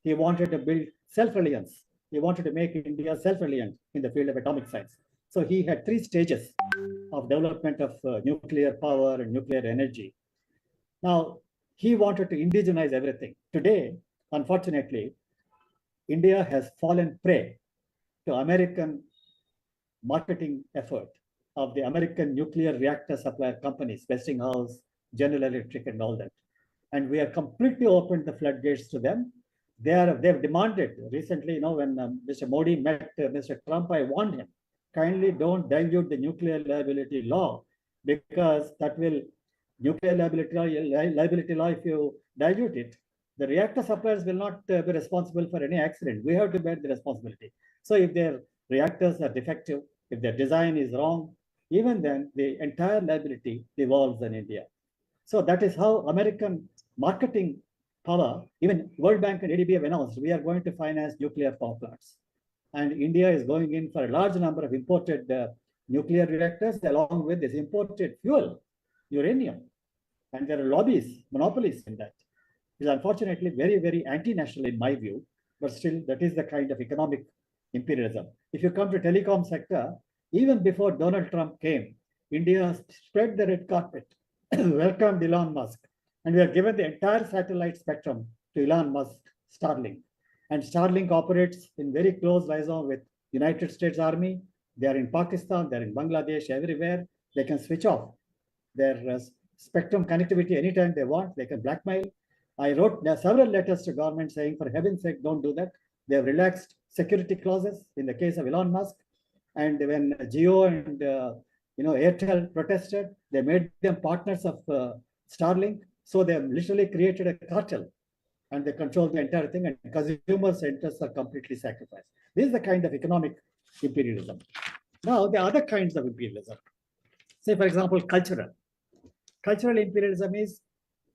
He wanted to build self-reliance. He wanted to make India self-reliant in the field of atomic science. So he had 3 stages of development of nuclear power and nuclear energy. Now, he wanted to indigenize everything. Today, unfortunately, India has fallen prey to American marketing effort of the American nuclear reactor supplier companies, Westinghouse, General Electric, and all that. And we have completely opened the floodgates to them. They've demanded recently, when Mr. Modi met Mr. Trump, I warned him, kindly don't dilute the nuclear liability law, because that will, nuclear liability law, if you dilute it, the reactor suppliers will not be responsible for any accident. We have to bear the responsibility. So if their reactors are defective, if their design is wrong, even then the entire liability devolves on India. So that is how American marketing power, even World Bank and ADB have announced, we are going to finance nuclear power plants. And India is going in for a large number of imported nuclear reactors along with this imported fuel, uranium. And there are lobbies, monopolies in that. It's unfortunately very, very anti-national in my view, but still that is the kind of economic imperialism. If you come to telecom sector, even before Donald Trump came, India spread the red carpet, welcomed Elon Musk, and we are given the entire satellite spectrum to Elon Musk, Starlink. And Starlink operates in very close liaison with United States Army. They are in Pakistan, they're in Bangladesh, everywhere. They can switch off their spectrum connectivity anytime they want. They can blackmail. I wrote several letters to government saying, for heaven's sake, don't do that. They have relaxed security clauses in the case of Elon Musk. And when Jio and Airtel protested, they made them partners of Starlink. So they have literally created a cartel, and they control the entire thing, and consumers' interests are completely sacrificed. This is the kind of economic imperialism. Now, the other kinds of imperialism, say, for example, cultural. Cultural imperialism is,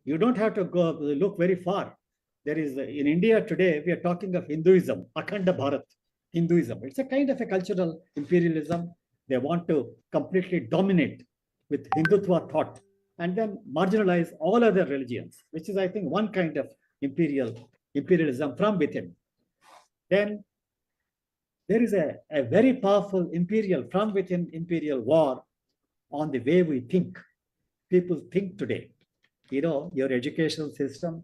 you don't have to go look very far. There is, in India today, we are talking of Hinduism, Akhanda Bharat, Hinduism. It's a kind of a cultural imperialism. They want to completely dominate with Hindutva thought and then marginalize all other religions, which is, I think, one kind of imperialism from within. Then there is a very powerful from within imperial war on the way we think. People think today. Your educational system,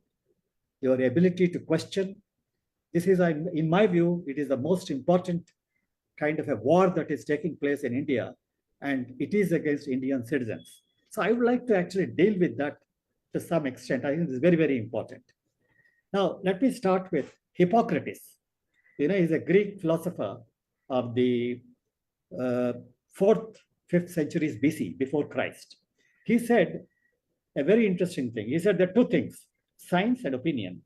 your ability to question. This is, in my view, it is the most important kind of a war that is taking place in India, and it is against Indian citizens. So I would like to actually deal with that to some extent. I think this is very, very important. Now, let me start with Hippocrates. He's a Greek philosopher of the 4th, 5th centuries BC, before Christ. He said a very interesting thing. He said there are 2 things, science and opinion.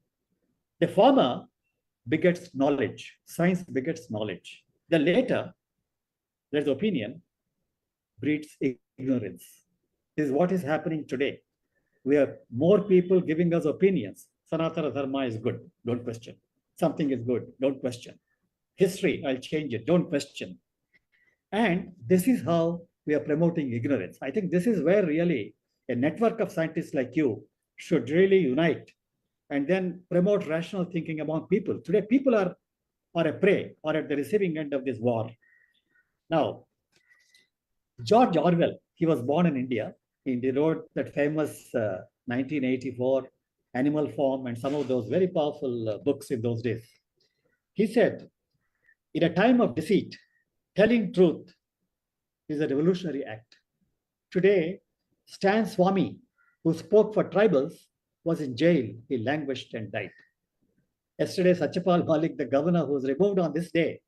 The former begets knowledge. Science begets knowledge. The later, there's opinion, breeds ignorance. This is what is happening today. We have more people giving us opinions. Sanatana Dharma is good, don't question. Something is good, don't question. History, I'll change it, don't question. And this is how we are promoting ignorance. I think this is where really a network of scientists like you should really unite and then promote rational thinking among people. Today, people are a prey or at the receiving end of this war. Now, George Orwell, he was born in India. He wrote that famous 1984 Animal Farm and some of those very powerful books in those days. He said, in a time of deceit, telling truth is a revolutionary act. Today, Stan Swami, who spoke for tribals, was in jail. He languished and died. Yesterday, Satyapal Malik, the governor who was removed on this day,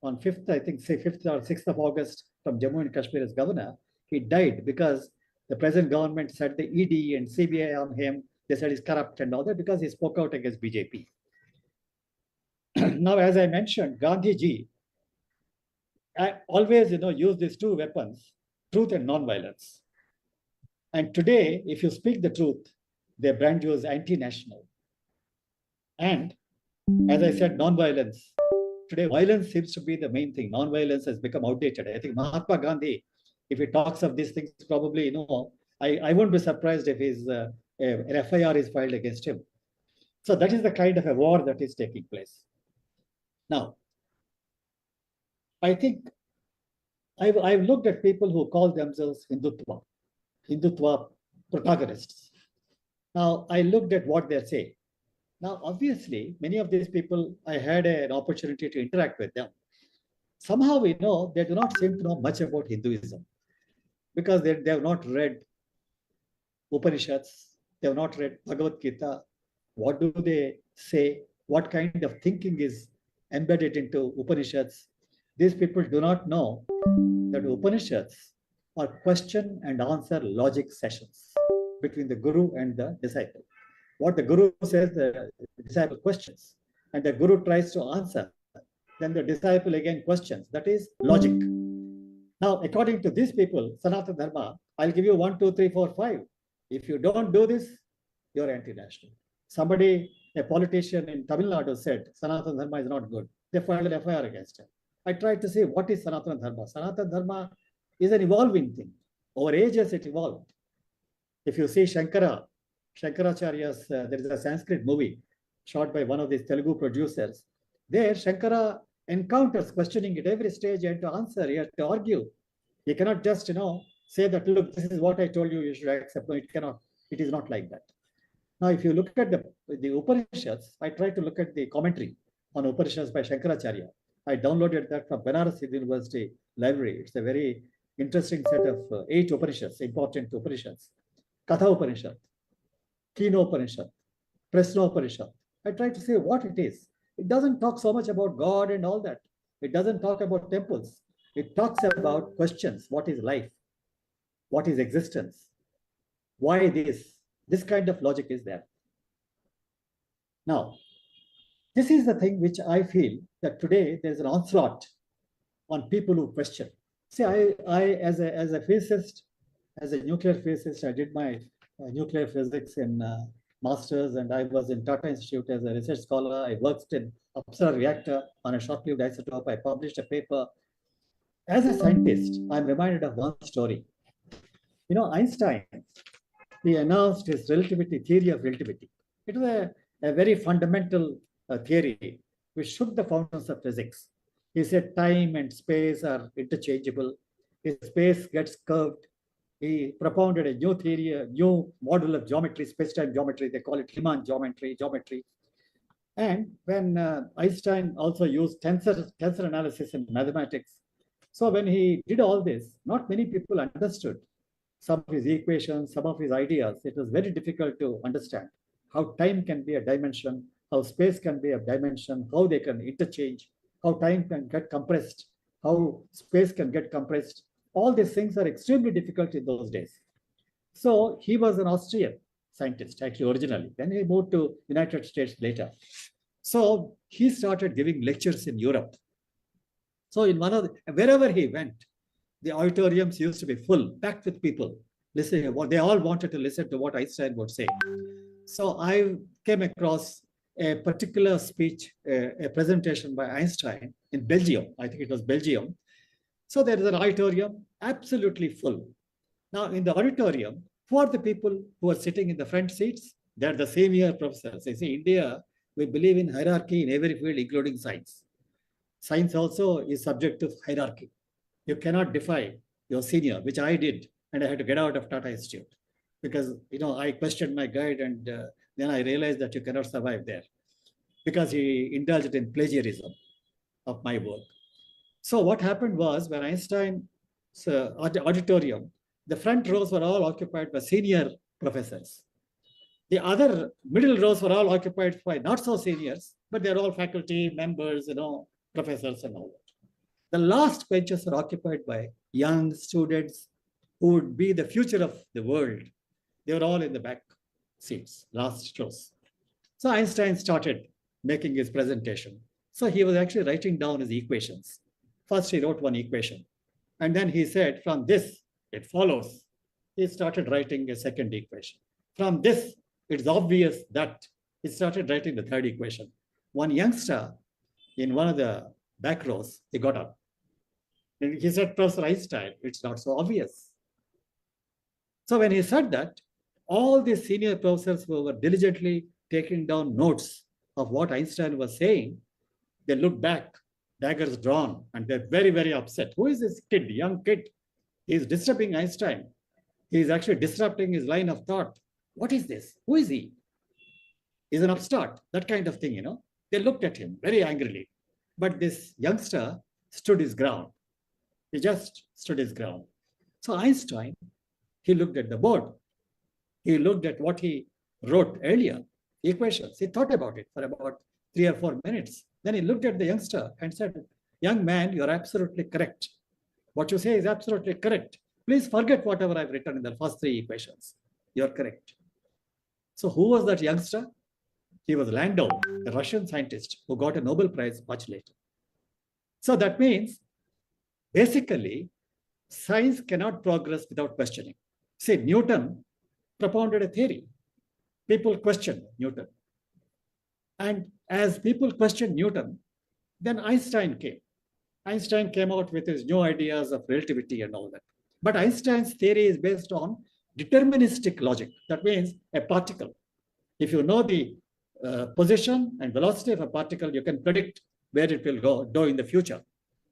on 5th, I think, say 5th or 6th of August from Jammu and Kashmir as governor, he died because the present government set the ED and CBI on him. They said he's corrupt and all that because he spoke out against BJP. Now, as I mentioned, Gandhiji always, used these 2 weapons, truth and non-violence. And today, if you speak the truth, they brand you as anti-national. And as I said, non-violence. Today, violence seems to be the main thing. Non-violence has become outdated. I think Mahatma Gandhi, if he talks of these things, probably, I won't be surprised if an FIR is filed against him. So that is the kind of a war that is taking place. Now, I think I've looked at people who call themselves Hindutva protagonists. Now, I looked at what they say. Now, obviously, many of these people, I had an opportunity to interact with them. Somehow we know they do not seem to know much about Hinduism because they have not read Upanishads, they have not read Bhagavad Gita. What do they say? What kind of thinking is embedded into Upanishads? These people do not know that Upanishads are question and answer logic sessions between the guru and the disciple. What the guru says, the disciple questions, and the guru tries to answer. Then the disciple again questions. That is logic. Now, according to these people, Sanatana Dharma, I'll give you 1, 2, 3, 4, 5. If you don't do this, you're anti-national. Somebody, a politician in Tamil Nadu said, Sanatana Dharma is not good. They filed an FIR against him. I tried to say, what is Sanatana Dharma? Sanatana Dharma is an evolving thing. Over ages, it evolved. If you see Shankaracharya's, there is a Sanskrit movie shot by one of these Telugu producers. There, Shankara encounters questioning at every stage and to answer, he has to argue. He cannot just, say that, look, this is what I told you, you should accept. No, it cannot. It is not like that. Now, if you look at the Upanishads, I tried to look at the commentary on Upanishads by Shankaracharya. I downloaded that from Banaras University Library. It's a very interesting set of 8 Upanishads, important Upanishads. Katha Upanishad, Kino Upanishad, Prasna Upanishad. I tried to say what it is. It doesn't talk so much about God and all that. It doesn't talk about temples. It talks about questions. What is life? What is existence? Why this? This kind of logic is there. Now, this is the thing which I feel that today there's an onslaught on people who question. See, I as a physicist, as a nuclear physicist, I did my nuclear physics in masters, and I was in Tata Institute as a research scholar. I worked in Apsara reactor on a short-lived isotope. I published a paper. As a scientist, I'm reminded of one story. Einstein, he announced his theory of relativity. It was a very fundamental theory which shook the foundations of physics. He said time and space are interchangeable. If space gets curved, he propounded a new theory, a new model of geometry, space-time geometry. They call it Riemann geometry. And when Einstein also used tensor analysis in mathematics. So when he did all this, not many people understood some of his equations, some of his ideas. It was very difficult to understand how time can be a dimension, how space can be a dimension, how they can interchange, how time can get compressed, how space can get compressed. All these things are extremely difficult in those days. So he was an Austrian scientist, actually, originally. Then he moved to United States later. So he started giving lectures in Europe. So in wherever he went, the auditoriums used to be full, packed with people listening. They all wanted to listen to what Einstein would say. So I came across a particular speech, a presentation by Einstein in Belgium. I think it was Belgium. So there is an auditorium absolutely full. Now in the auditorium, who are the people who are sitting in the front seats? They're the senior professors. You see, India, we believe in hierarchy in every field, including science. Science also is subject to hierarchy. You cannot defy your senior, which I did, and I had to get out of Tata Institute because I questioned my guide, and then I realized that you cannot survive there because he indulged in plagiarism of my work. So what happened was when Einstein's auditorium, the front rows were all occupied by senior professors. The other middle rows were all occupied by not so seniors, but they're all faculty members, professors and all that. The last benches are occupied by young students who would be the future of the world. They were all in the back seats, last rows. So Einstein started making his presentation. So he was actually writing down his equations. First, he wrote one equation. And then he said, from this, it follows. He started writing a second equation. From this, it's obvious that he started writing the third equation. One youngster in one of the back rows, he got up. And he said, Professor Einstein, it's not so obvious. So when he said that, all the senior professors who were diligently taking down notes of what Einstein was saying, they look back, daggers drawn, and they're very, very upset. Who is this kid, young kid? He's disturbing Einstein. He's actually disrupting his line of thought. What is this? Who is he? He's an upstart, that kind of thing, you know. They looked at him very angrily. But this youngster stood his ground. He just stood his ground. So Einstein, he looked at the board. He looked at what he wrote earlier, equations. He thought about it for about 3 or 4 minutes. Then he looked at the youngster and said, young man, you're absolutely correct. What you say is absolutely correct. Please forget whatever I've written in the first 3 equations. You're correct. So who was that youngster? He was Landau, a Russian scientist who got a Nobel Prize much later. So that means, basically, science cannot progress without questioning. See, Newton propounded a theory. People questioned Newton. And as people questioned Newton, then Einstein came. Einstein came out with his new ideas of relativity and all that. But Einstein's theory is based on deterministic logic. That means a particle. If you know the position and velocity of a particle, you can predict where it will go in the future.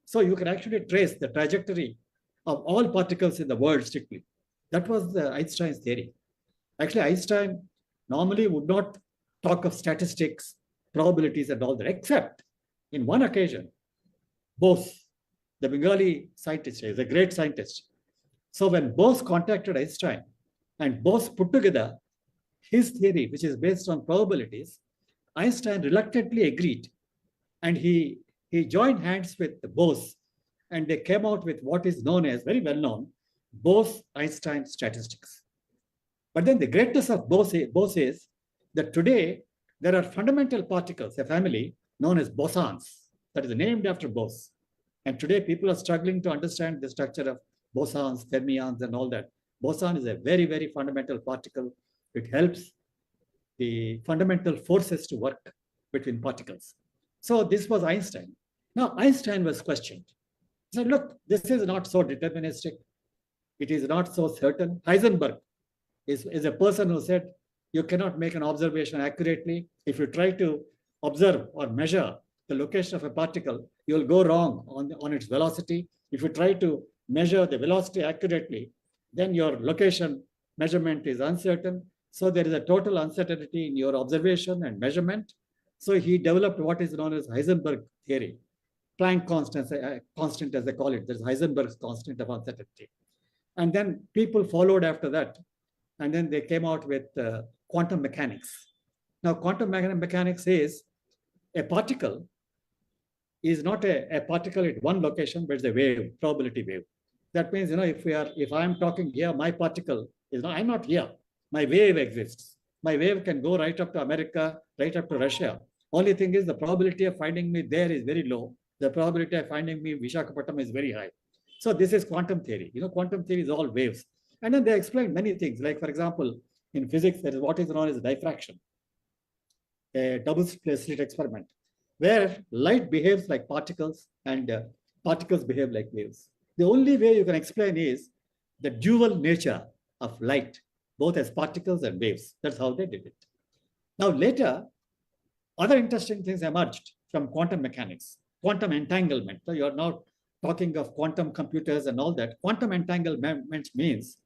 So you can actually trace the trajectory of all particles in the world strictly. That was Einstein's theory. Actually, Einstein normally would not talk of statistics, probabilities, and all that, except in one occasion, Bose, the Bengali scientist, is a great scientist. So when Bose contacted Einstein and Bose put together his theory, which is based on probabilities, Einstein reluctantly agreed. And he joined hands with Bose, and they came out with what is known as, very well known, Bose-Einstein statistics. But then the greatness of Bose is that today there are fundamental particles, a family known as bosons, that is named after Bose. And today people are struggling to understand the structure of bosons, fermions, and all that. Boson is a very, very fundamental particle. It helps the fundamental forces to work between particles. So this was Einstein. Now Einstein was questioned. He said, look, this is not so deterministic. It is not so certain. Heisenberg is a person who said, you cannot make an observation accurately. If you try to observe or measure the location of a particle, you'll go wrong on its velocity. If you try to measure the velocity accurately, then your location measurement is uncertain. So there is a total uncertainty in your observation and measurement. So he developed what is known as Heisenberg theory. Planck constant as they call it. There's Heisenberg's constant of uncertainty. And then people followed after that. And then they came out with quantum mechanics. Now, quantum mechanics is a particle is not a particle at one location, but it's a wave, probability wave. That means, you know, if I'm talking here, my particle is not, I'm not here. My wave exists. My wave can go right up to America, right up to Russia. Only thing is the probability of finding me there is very low. The probability of finding me in Visakhapatnam is very high. So this is quantum theory. You know, quantum theory is all waves. And then they explain many things. Like, for example, in physics, there is what is known as diffraction, a double slit experiment, where light behaves like particles and particles behave like waves. The only way you can explain is the dual nature of light, both as particles and waves. That's how they did it. Now, later, other interesting things emerged from quantum mechanics. Quantum entanglement. So you're now talking of quantum computers and all that. Quantum entanglement means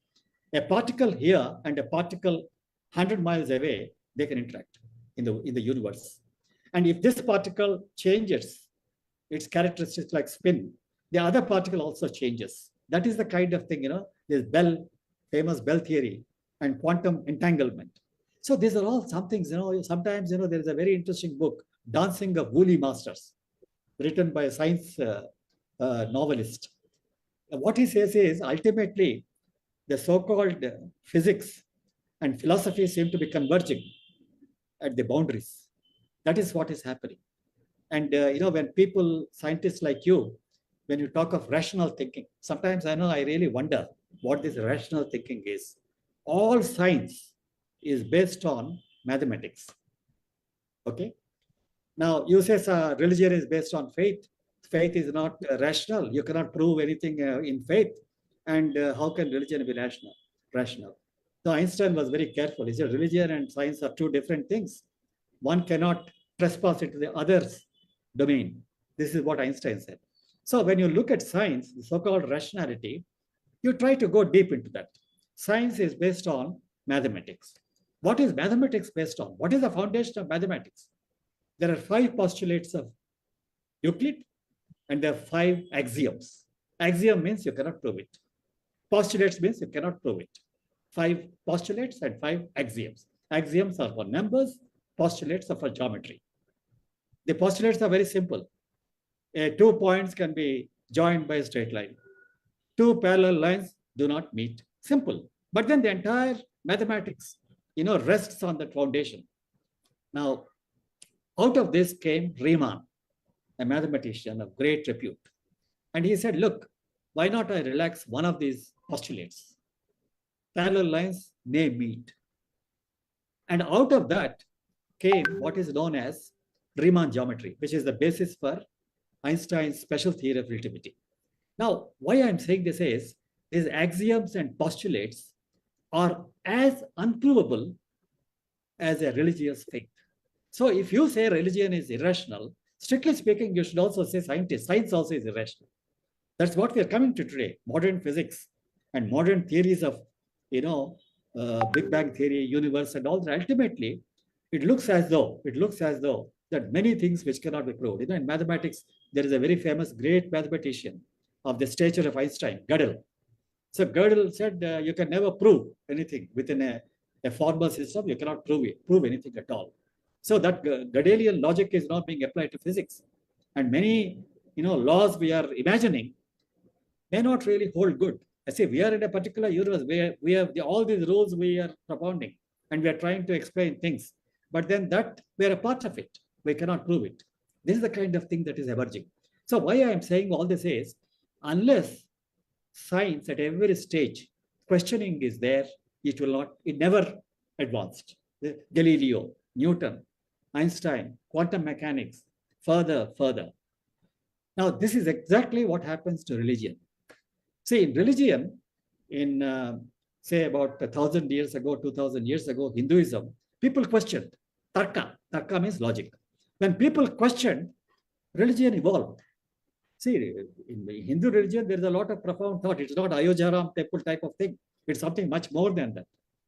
a particle here and a particle 100 miles away, they can interact in the universe. And if this particle changes its characteristics like spin, the other particle also changes. That is the kind of thing, you know, this famous Bell theory and quantum entanglement. So these are all some things, you know, sometimes, you know, there is a very interesting book, Dancing of Woolly Masters, written by a science novelist. What he says is ultimately the so-called physics and philosophy seem to be converging at the boundaries. That is what is happening. And, you know, when people, scientists like you, when you talk of rational thinking, sometimes I know I really wonder what this rational thinking is. All science is based on mathematics. Okay. Now, you say religion is based on faith. Faith is not rational. You cannot prove anything in faith. And how can religion be rational? So Einstein was very careful. He said religion and science are two different things. one cannot trespass into the other's domain. This is what Einstein said. So when you look at science, the so-called rationality, you try to go deep into that. Science is based on mathematics. What is mathematics based on? What is the foundation of mathematics? There are 5 postulates of Euclid, and there are 5 axioms. Axiom means you cannot prove it. Postulates means you cannot prove it. 5 postulates and 5 axioms. Axioms are for numbers, postulates are for geometry. The postulates are very simple. 2 points can be joined by a straight line. 2 parallel lines do not meet. Simple. But then the entire mathematics, rests on that foundation. Now, out of this came Riemann, a mathematician of great repute. And he said, look, why not I relax one of these postulates? Parallel lines may meet. And out of that came what is known as Riemann geometry, which is the basis for Einstein's special theory of relativity. Now, why I'm saying this is, these axioms and postulates are as unprovable as a religious faith. So if you say religion is irrational, strictly speaking, you should also say science also is irrational. That's what we are coming to today. Modern physics and modern theories of, Big Bang theory, universe, and all that. Ultimately, it looks as though that many things which cannot be proved. In mathematics, there is a very famous great mathematician of the stature of Einstein, Gödel. So Gödel said, you can never prove anything within a formal system. You cannot prove anything at all. So that Gödelian logic is not being applied to physics. And many, laws we are imagining may not really hold good. I say we are in a particular universe where we have all these rules we are propounding, and we are trying to explain things. But then that we are a part of it. We cannot prove it. This is the kind of thing that is emerging. So why I am saying all this is, unless science at every stage, questioning is there, it never advanced. Galileo, Newton, Einstein, quantum mechanics, further. Now, this is exactly what happens to religion. See, in religion, say about 1,000 years ago, 2,000 years ago, Hinduism, people questioned. Tarka means logic. When people questioned, religion evolved. See, in the Hindu religion, there is a lot of profound thought. It's not Ayodhya temple type of thing. It's something much more than that.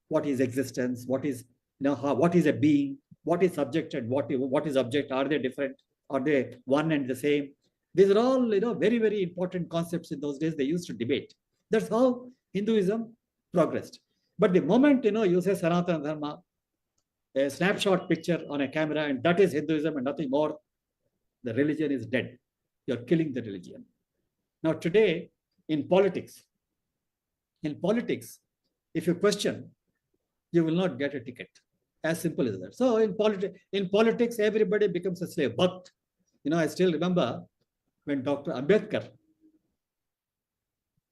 What is existence? What is, what is a being? What is subject and what is object? Are they different? Are they one and the same? These are all, very, very important concepts in those days they used to debate. That's how Hinduism progressed. But the moment, you say Sanatana Dharma, a snapshot picture on a camera, and that is Hinduism and nothing more, the religion is dead. You're killing the religion. Now today, in politics, if you question, you will not get a ticket. As simple as that. So in politics, everybody becomes a slave. But, I still remember when Dr. Ambedkar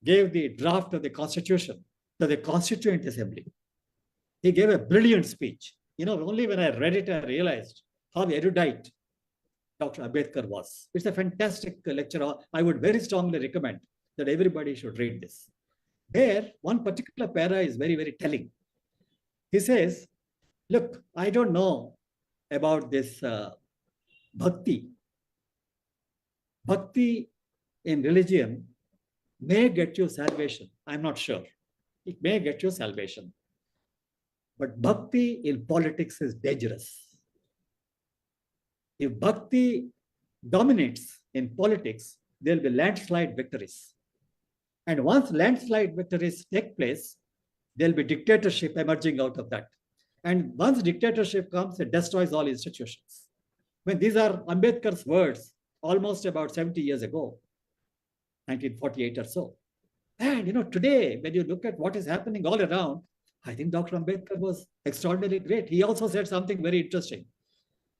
gave the draft of the Constitution to the Constituent Assembly. He gave a brilliant speech. Only when I read it, I realized how erudite Dr. Ambedkar was. It's a fantastic lecture. I would very strongly recommend that everybody should read this. There, one particular para is very, very telling. He says, look, I don't know about this bhakti. Bhakti in religion may get you salvation. I'm not sure. It may get you salvation. But bhakti in politics is dangerous. If bhakti dominates in politics, there will be landslide victories. And once landslide victories take place, there will be dictatorship emerging out of that. And once dictatorship comes, it destroys all institutions. When these are Ambedkar's words, almost about 70 years ago, 1948 or so. And today, when you look at what is happening all around, I think Dr. Ambedkar was extraordinarily great. He also said something very interesting.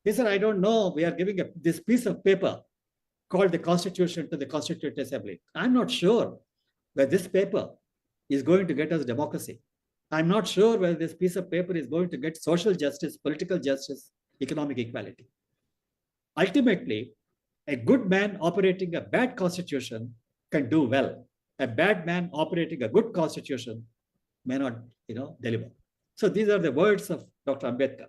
He said, I don't know, we are giving this piece of paper called the Constitution to the Constituent Assembly. I'm not sure whether this paper is going to get us democracy. I'm not sure whether this piece of paper is going to get social justice, political justice, economic equality. Ultimately, a good man operating a bad constitution can do well. A bad man operating a good constitution may not, deliver. So these are the words of Dr. Ambedkar.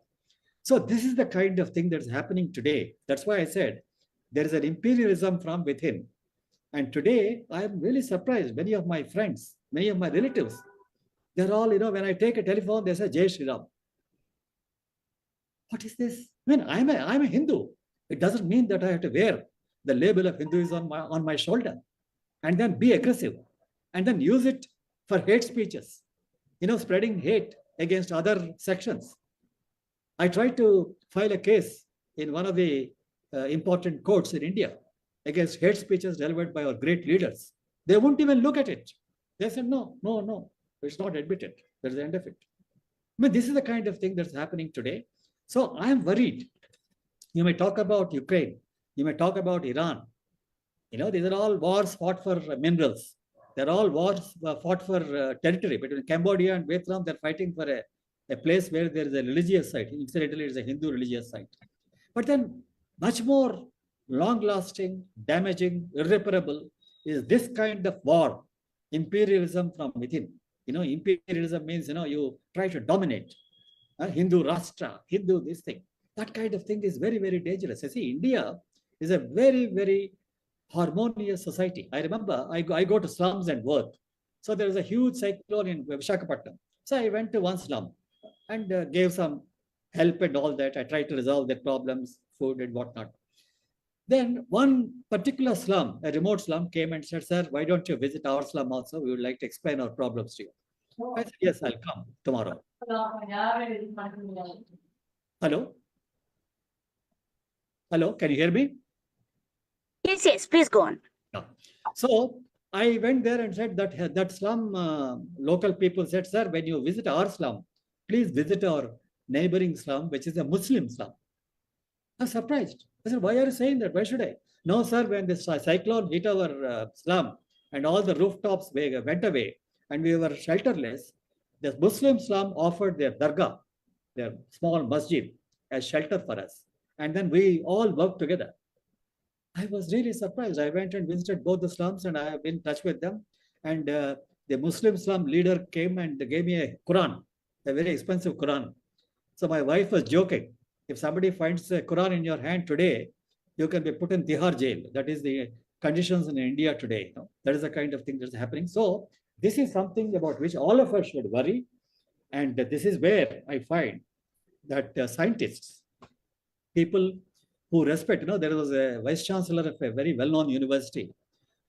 So this is the kind of thing that's happening today. That's why I said there is an imperialism from within. And today, I'm really surprised. Many of my friends, many of my relatives, they're all, when I take a telephone, they say, Jai Shri Ram. What is this? I mean, I'm a Hindu. It doesn't mean that I have to wear the label of Hinduism on my shoulder and then be aggressive and then use it for hate speeches, spreading hate against other sections. I tried to file a case in one of the important courts in India against hate speeches delivered by our great leaders. They won't even look at it. They said, no, it's not admitted. That's the end of it. I mean, this is the kind of thing that's happening today. So I'm worried. You may talk about Ukraine. You may talk about Iran. These are all wars fought for minerals. They're all wars fought for territory. Between Cambodia and Vietnam, they're fighting for a place where there is a religious site. Incidentally, it's a Hindu religious site. But then much more long-lasting, damaging, irreparable is this kind of war, imperialism from within. Imperialism means, you try to dominate. Hindu Rashtra, Hindu this thing. That kind of thing is very, very dangerous. You see, India is a very, very harmonious society. I remember I go to slums and work. So there was a huge cyclone in Visakhapatnam. So I went to one slum and gave some help and all that. I tried to resolve their problems, food and whatnot. Then one particular slum, a remote slum, came and said, sir, why don't you visit our slum also? We would like to explain our problems to you. I said, yes, I'll come tomorrow. Hello? Hello, can you hear me? Yes, please go on. Yeah. So I went there and said that slum local people said, sir, when you visit our slum, please visit our neighboring slum, which is a Muslim slum. I was surprised. I said, why are you saying that? Why should I? No, sir, when this cyclone hit our slum and all the rooftops went away and we were shelterless, the Muslim slum offered their dargah, their small masjid, as shelter for us. And then we all worked together. I was really surprised. I went and visited both the slums and I have been in touch with them. And the Muslim slum leader came and gave me a Quran, a very expensive Quran. So my wife was joking. If somebody finds a Quran in your hand today, you can be put in Tihar jail. That is the conditions in India today. That is the kind of thing that's happening. So this is something about which all of us should worry. And this is where I find that scientists, people who respect, there was a vice chancellor of a very well-known university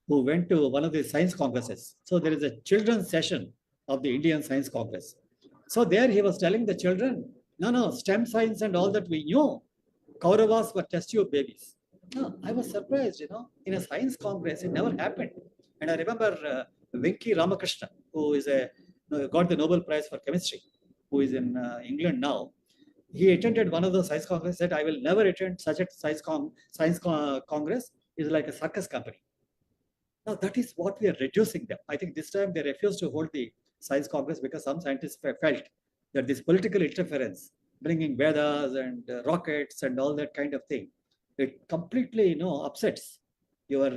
who went to one of the science congresses. So there is a children's session of the Indian Science Congress. So there he was telling the children, no, STEM science and all that we knew, Kauravas were test tube babies. No, I was surprised, in a science congress, it never happened. And I remember Venki Ramakrishnan, who is got the Nobel Prize for chemistry, who is in England now. He attended one of the science congress, said, I will never attend such a science congress. It's like a circus company. Now, that is what we are reducing them. I think this time they refused to hold the science congress because some scientists felt that this political interference, bringing Vedas and rockets and all that kind of thing, it completely, upsets your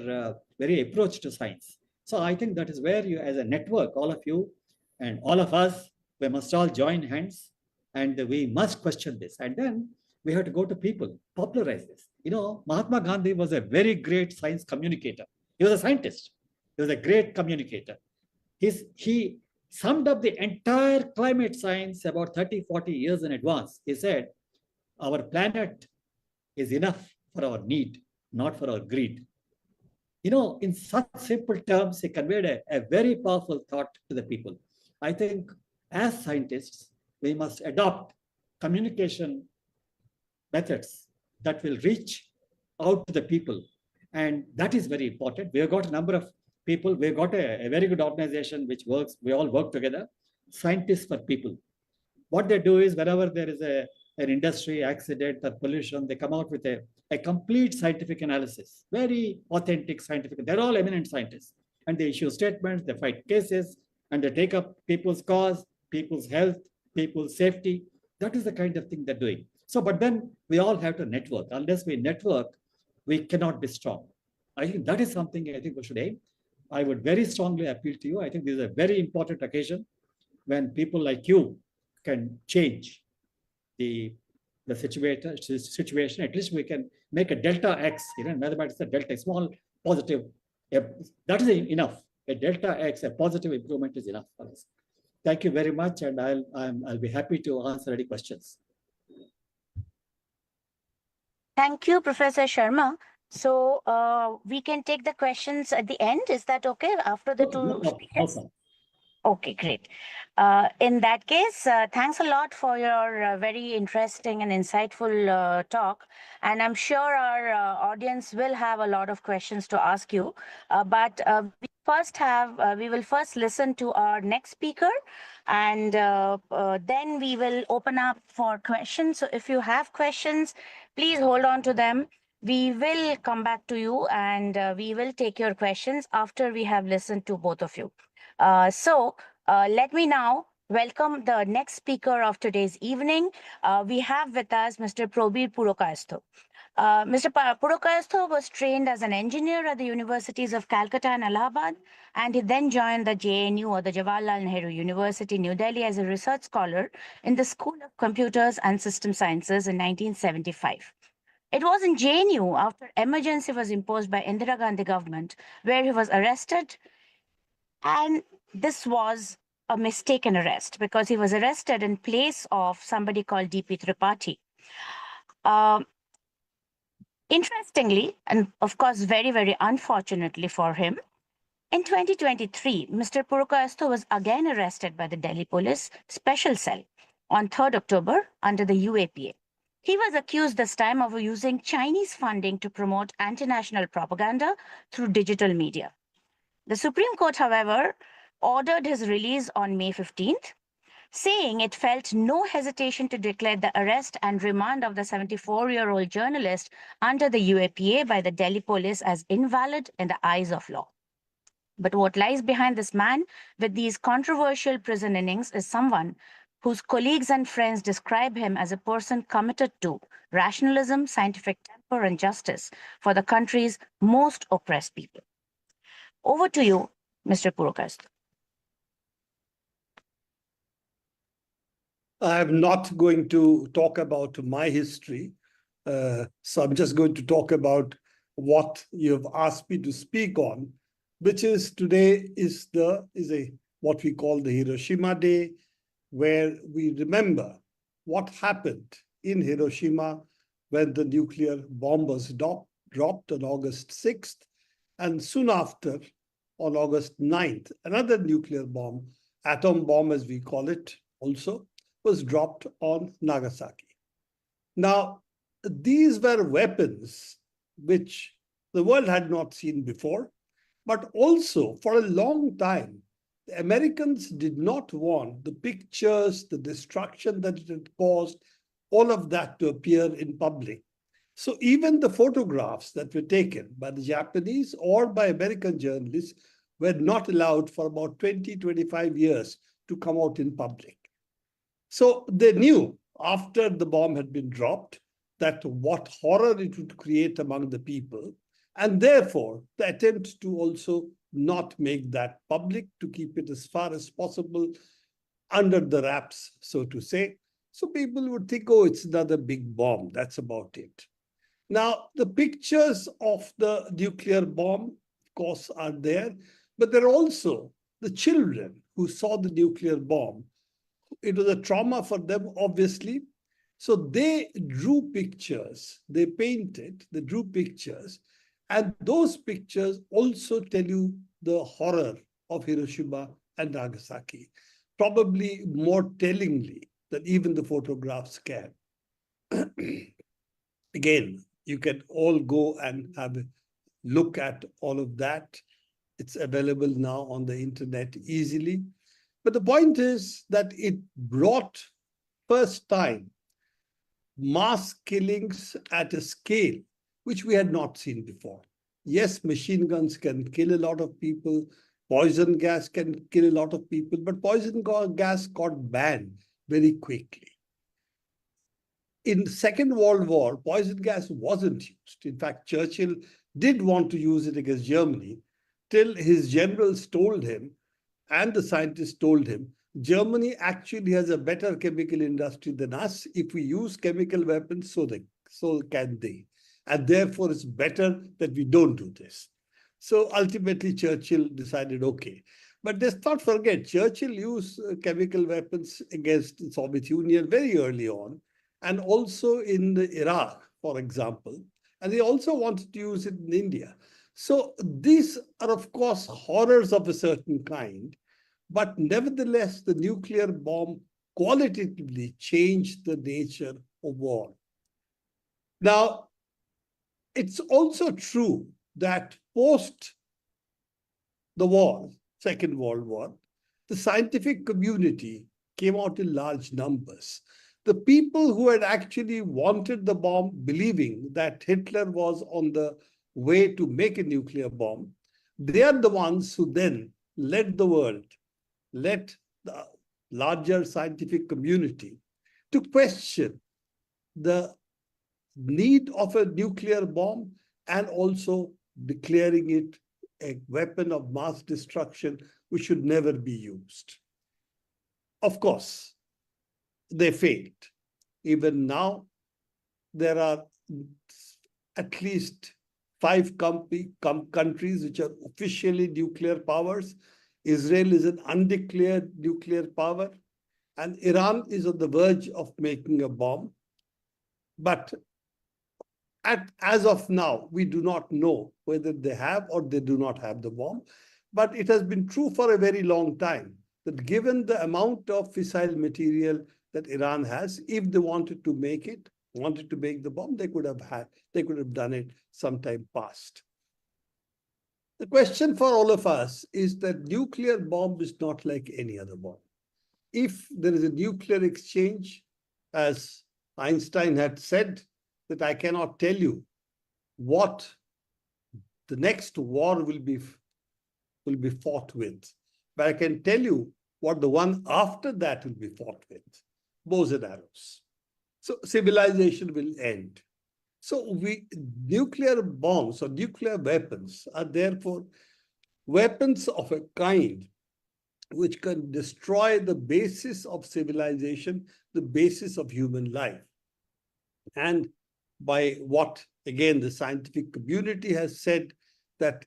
very approach to science. So I think that is where you, as a network, all of you and all of us, we must all join hands and we must question this. And then we have to go to people, popularize this. Mahatma Gandhi was a very great science communicator. He was a scientist. He was a great communicator. He summed up the entire climate science about 30, 40 years in advance. He said, our planet is enough for our need, not for our greed. In such simple terms, he conveyed a very powerful thought to the people. I think as scientists, we must adopt communication methods that will reach out to the people. And that is very important. We have got a number of people. We've got a very good organization which works. We all work together. Scientists for people. What they do is whenever there is an industry accident or pollution, they come out with a complete scientific analysis, very authentic scientific. They're all eminent scientists. And they issue statements, they fight cases, and they take up people's cause, people's health, people's safety. That is the kind of thing they're doing. So, but then we all have to network. Unless we network, we cannot be strong. I think that is something I think we should aim. I would very strongly appeal to you. I think this is a very important occasion when people like you can change the the situation, at least we can make a delta X, in mathematics, a delta, small positive, that is enough. A delta X, a positive improvement is enough for us. Thank you very much, and I'll be happy to answer any questions. Thank you, Professor Sharma. So we can take the questions at the end. Is that okay? After the two speakers? Okay, great. In that case, thanks a lot for your very interesting and insightful talk. And I'm sure our audience will have a lot of questions to ask you. But we will first listen to our next speaker, and then we will open up for questions. So if you have questions, please hold on to them. We will come back to you, and we will take your questions after we have listened to both of you. Let me now welcome the next speaker of today's evening. We have with us Mr. Probir Purokayastho. Mr. Purokayastho was trained as an engineer at the universities of Calcutta and Allahabad, and he then joined the JNU, or the Jawaharlal Nehru University, New Delhi, as a research scholar in the School of Computers and System Sciences in 1975. It was in JNU, after emergency was imposed by Indira Gandhi government, where he was arrested. And this was a mistaken arrest, because he was arrested in place of somebody called D.P. Tripathi. Interestingly, and of course, very, very unfortunately for him, in 2023, Mr. Purokayastho was again arrested by the Delhi Police Special Cell on 3rd October under the UAPA. He was accused this time of using Chinese funding to promote anti-national propaganda through digital media. The Supreme Court, however, ordered his release on May 15th, saying it felt no hesitation to declare the arrest and remand of the 74-year-old journalist under the UAPA by the Delhi police as invalid in the eyes of law. But what lies behind this man with these controversial prison innings is someone whose colleagues and friends describe him as a person committed to rationalism, scientific temper, and justice for the country's most oppressed people. Over to you, Mr. Purokayastho. I'm not going to talk about my history, so I'm just going to talk about what you've asked me to speak on, which is today is what we call the Hiroshima Day, where we remember what happened in Hiroshima when the nuclear bomb was dropped on August 6th, and soon after, on August 9th, another nuclear bomb, atom bomb as we call it also, was dropped on Nagasaki. Now, these were weapons which the world had not seen before, but also for a long time, the Americans did not want the pictures, the destruction that it had caused, all of that to appear in public. So even the photographs that were taken by the Japanese or by American journalists were not allowed for about 20, 25 years to come out in public. So they knew after the bomb had been dropped that what horror it would create among the people, and therefore the attempt to also not make that public, to keep it as far as possible under the wraps, so to say. So people would think, oh, it's another big bomb. That's about it. Now, the pictures of the nuclear bomb, of course, are there, but there are also the children who saw the nuclear bomb. It was a trauma for them, obviously. So they drew pictures, they painted, they drew pictures, and those pictures also tell you the horror of Hiroshima and Nagasaki, probably more tellingly than even the photographs can. Again, you can all go and have a look at all of that. It's available now on the internet easily. But the point is that it brought, first time, mass killings at a scale which we had not seen before. Yes, machine guns can kill a lot of people. Poison gas can kill a lot of people, but poison gas got banned very quickly. In the Second World War, poison gas wasn't used. In fact, Churchill did want to use it against Germany till his generals told him, and the scientists told him, Germany actually has a better chemical industry than us. If we use chemical weapons, so can they. And therefore, it's better that we don't do this. So ultimately, Churchill decided, okay. But let's not forget, Churchill used chemical weapons against the Soviet Union very early on, and also in Iraq, for example. And he also wanted to use it in India. So these are, of course, horrors of a certain kind. But nevertheless, the nuclear bomb qualitatively changed the nature of war. Now, it's also true that post the war, Second World War, the scientific community came out in large numbers. The people who had actually wanted the bomb, believing that Hitler was on the way to make a nuclear bomb, they are the ones who then led the world, led the larger scientific community to question the need of a nuclear bomb and also declaring it a weapon of mass destruction which should never be used. Of course, they failed. Even now, there are at least 5 countries which are officially nuclear powers. Israel is an undeclared nuclear power, and Iran is on the verge of making a bomb. But as of now, we do not know whether they have or they do not have the bomb. But it has been true for a very long time that given the amount of fissile material that Iran has, if they wanted to make the bomb, they could have done it sometime past. The question for all of us is that nuclear bomb is not like any other bomb. If there is a nuclear exchange, as Einstein had said, that I cannot tell you what the next war will be fought with, but I can tell you what the one after that will be fought with, bows and arrows. So civilization will end. So nuclear bombs or nuclear weapons are therefore weapons of a kind which can destroy the basis of civilization, the basis of human life. And by what, again, the scientific community has said, that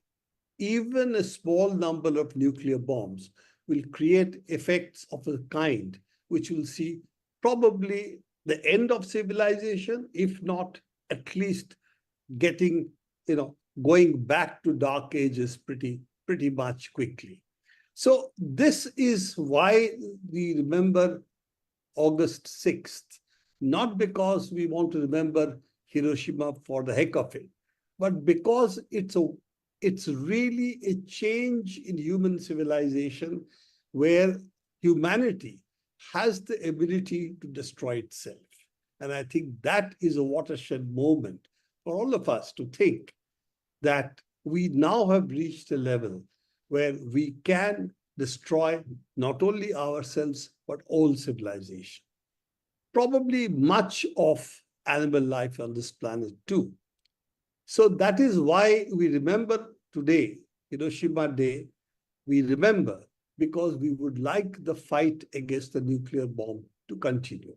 even a small number of nuclear bombs will create effects of a kind which will see probably the end of civilization, if not at least going back to dark ages pretty much quickly. So this is why we remember August 6th, not because we want to remember Hiroshima for the heck of it, but because it's really a change in human civilization where humanity has the ability to destroy itself. And I think that is a watershed moment for all of us to think that we now have reached a level where we can destroy not only ourselves, but all civilization. Probably much of animal life on this planet too. So that is why we remember today, Hiroshima Day, we remember because we would like the fight against the nuclear bomb to continue.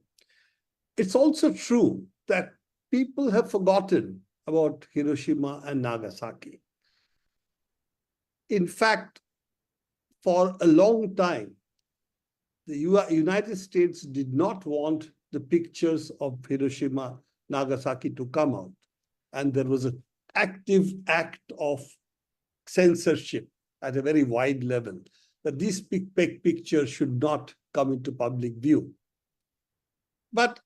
It's also true that people have forgotten about Hiroshima and Nagasaki. In fact, for a long time, the United States did not want the pictures of Hiroshima, Nagasaki to come out. And there was an active act of censorship at a very wide level, that these pictures should not come into public view. But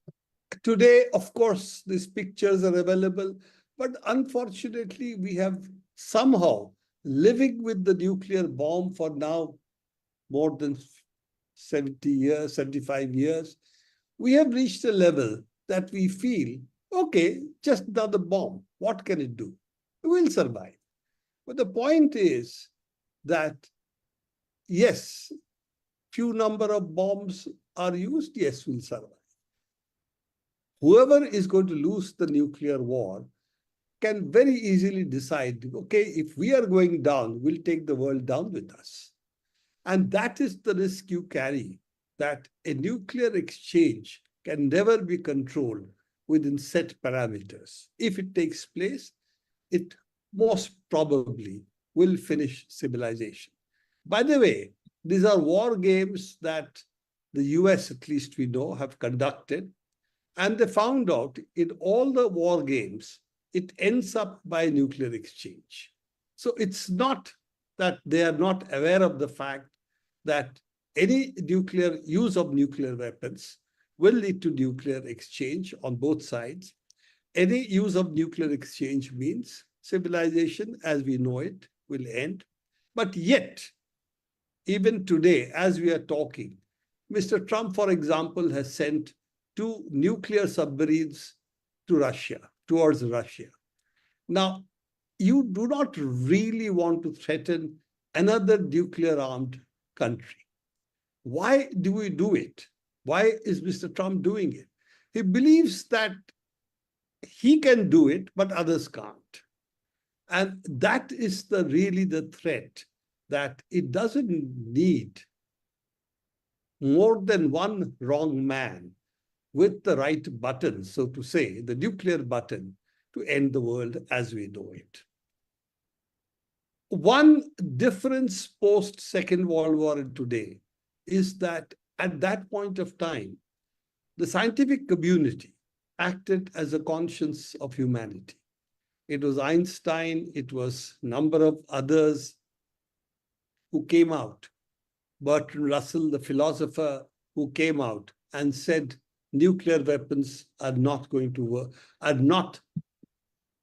today, of course, these pictures are available, but unfortunately, we have somehow living with the nuclear bomb for now more than 70 years, 75 years. We have reached a level that we feel, okay, just another bomb. What can it do? It will survive. But the point is that, yes, few number of bombs are used, yes, we'll survive. Whoever is going to lose the nuclear war can very easily decide, okay, if we are going down, we'll take the world down with us. And that is the risk you carry that a nuclear exchange can never be controlled within set parameters. If it takes place, it most probably will finish civilization. By the way, these are war games that the US, at least we know, have conducted. And they found out in all the war games, it ends up by nuclear exchange. So it's not that they are not aware of the fact that any nuclear use of nuclear weapons will lead to nuclear exchange on both sides. Any use of nuclear exchange means civilization as we know it will end. But yet, even today, as we are talking, Mr. Trump, for example, has sent 2 nuclear submarines to Russia, towards Russia. Now, you do not really want to threaten another nuclear-armed country. Why do we do it? Why is Mr. Trump doing it? He believes that he can do it, but others can't. And that is really the threat, that it doesn't need more than one wrong man with the right button, so to say, the nuclear button, to end the world as we know it. One difference post-Second World War and today is that at that point of time, the scientific community acted as a conscience of humanity. It was Einstein, it was a number of others who came out. Bertrand Russell, the philosopher, who came out and said nuclear weapons are not going to work, are not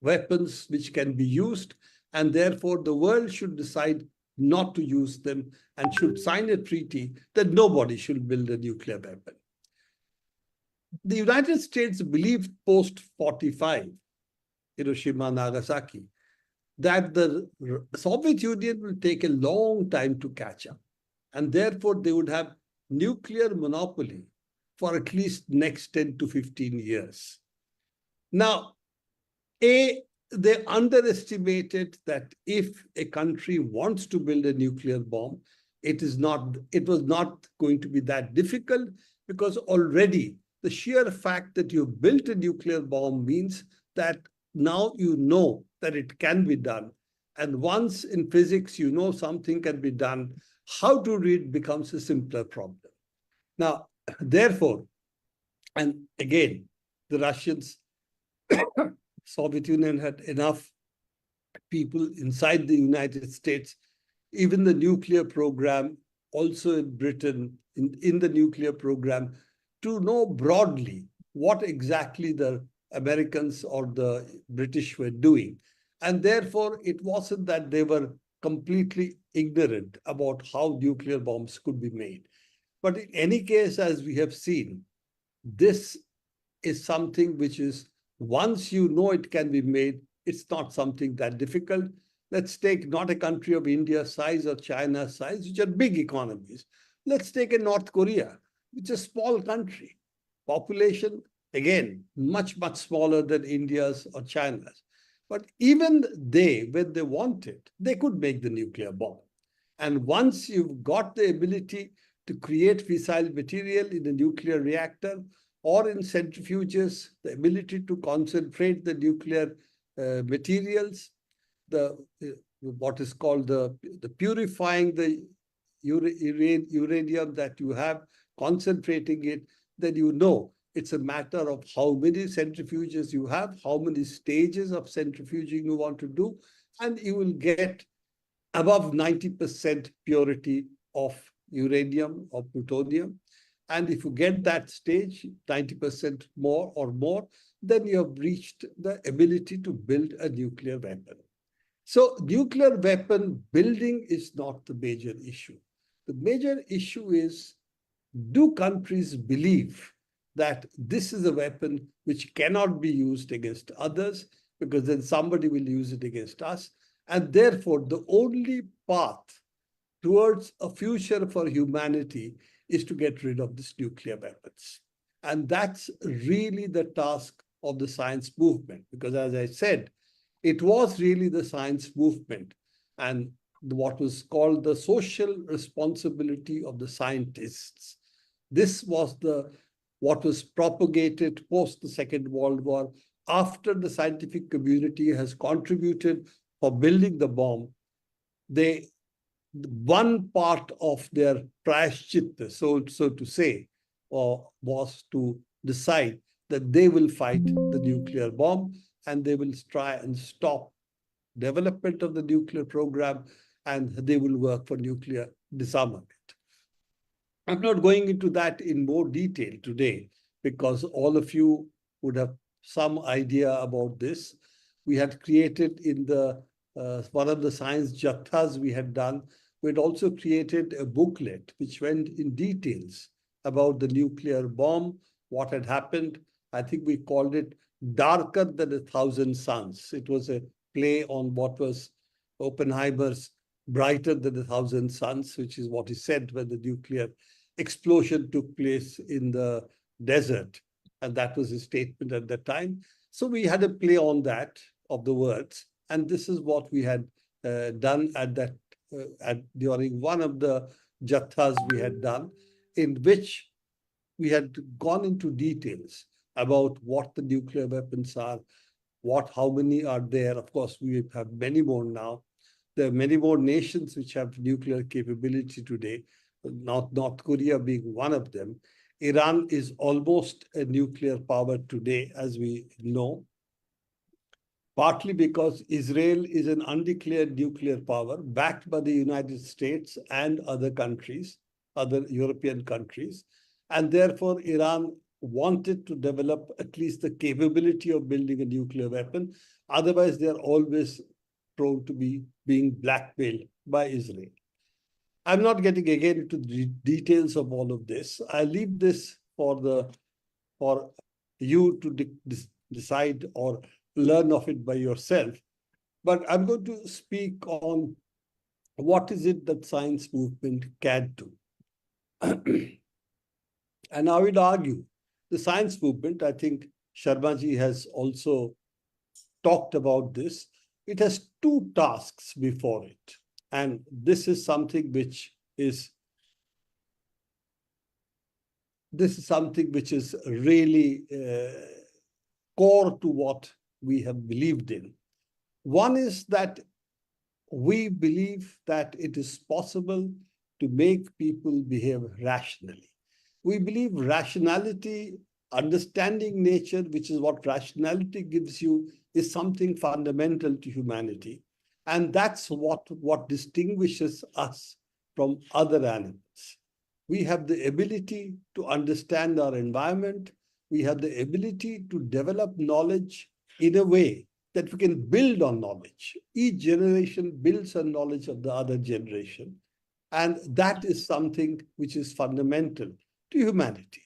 weapons which can be used, and therefore the world should decide not to use them and should sign a treaty that nobody should build a nuclear weapon. The United States believed post-45, Hiroshima, Nagasaki, that the Soviet Union will take a long time to catch up. And therefore, they would have nuclear monopoly for at least next 10 to 15 years. Now, they underestimated that if a country wants to build a nuclear bomb, it was not going to be that difficult, because already the sheer fact that you built a nuclear bomb means that now you know that it can be done. And once in physics, you know something can be done, how to do it becomes a simpler problem. Now, therefore, and again, the Russians, Soviet Union had enough people inside the United States, even the nuclear program, also in Britain, in the nuclear program, to know broadly what exactly the Americans or the British were doing. And therefore, it wasn't that they were completely ignorant about how nuclear bombs could be made. But in any case, as we have seen, this is something which is, once you know it can be made, it's not something that difficult. Let's take not a country of India's size or China's size, which are big economies. Let's take a North Korea, which is a small country. Population, again, much, much smaller than India's or China's. But even they, when they wanted, they could make the nuclear bomb. And once you've got the ability to create fissile material in a nuclear reactor or in centrifuges, the ability to concentrate the nuclear materials, what is called the purifying the uranium that you have, concentrating it, then you know it's a matter of how many centrifuges you have, how many stages of centrifuging you want to do, and you will get above 90% purity of uranium or plutonium. And if you get that stage, 90% more or more, then you have reached the ability to build a nuclear weapon. So nuclear weapon building is not the major issue. The major issue is, do countries believe that this is a weapon which cannot be used against others, because then somebody will use it against us. And therefore, the only path towards a future for humanity is to get rid of these nuclear weapons. And that's really the task of the science movement, because as I said, it was really the science movement and what was called the social responsibility of the scientists This was what was propagated post the Second World War, after the scientific community has contributed for building the bomb. One part of their prashchitta, so to say, was to decide that they will fight the nuclear bomb and they will try and stop development of the nuclear program, and they will work for nuclear disarmament. I'm not going into that in more detail today because all of you would have some idea about this. We had created in the one of the science jathas we had done, we had also created a booklet which went in details about the nuclear bomb, what had happened. I think we called it Darker Than a Thousand Suns. It was a play on what was Oppenheimer's Brighter Than a Thousand Suns, which is what he said when the nuclear explosion took place in the desert. And that was his statement at that time. So we had a play on that of the words. And this is what we had done at that during one of the jathas we had done, in which we had gone into details about what the nuclear weapons are, how many are there. Of course, we have many more now. There are many more nations which have nuclear capability today, North Korea being one of them. Iran is almost a nuclear power today, as we know, partly because Israel is an undeclared nuclear power backed by the United States and other countries, other European countries. And therefore, Iran wanted to develop at least the capability of building a nuclear weapon. Otherwise, they're always prone to being blackmailed by Israel. I'm not getting again into the details of all of this. I leave this for you to decide or learn of it by yourself. But I'm going to speak on what is it that science movement can do. And I would argue the science movement, I think Sharmaji has also talked about this, it has two tasks before it. And this is something which is really core to what we have believed in. One is that we believe that it is possible to make people behave rationally. We believe rationality, understanding nature, which is what rationality gives you, is something fundamental to humanity. And that's what distinguishes us from other animals. We have the ability to understand our environment. We have the ability to develop knowledge in a way that we can build on knowledge. Each generation builds on knowledge of the other generation. And that is something which is fundamental to humanity.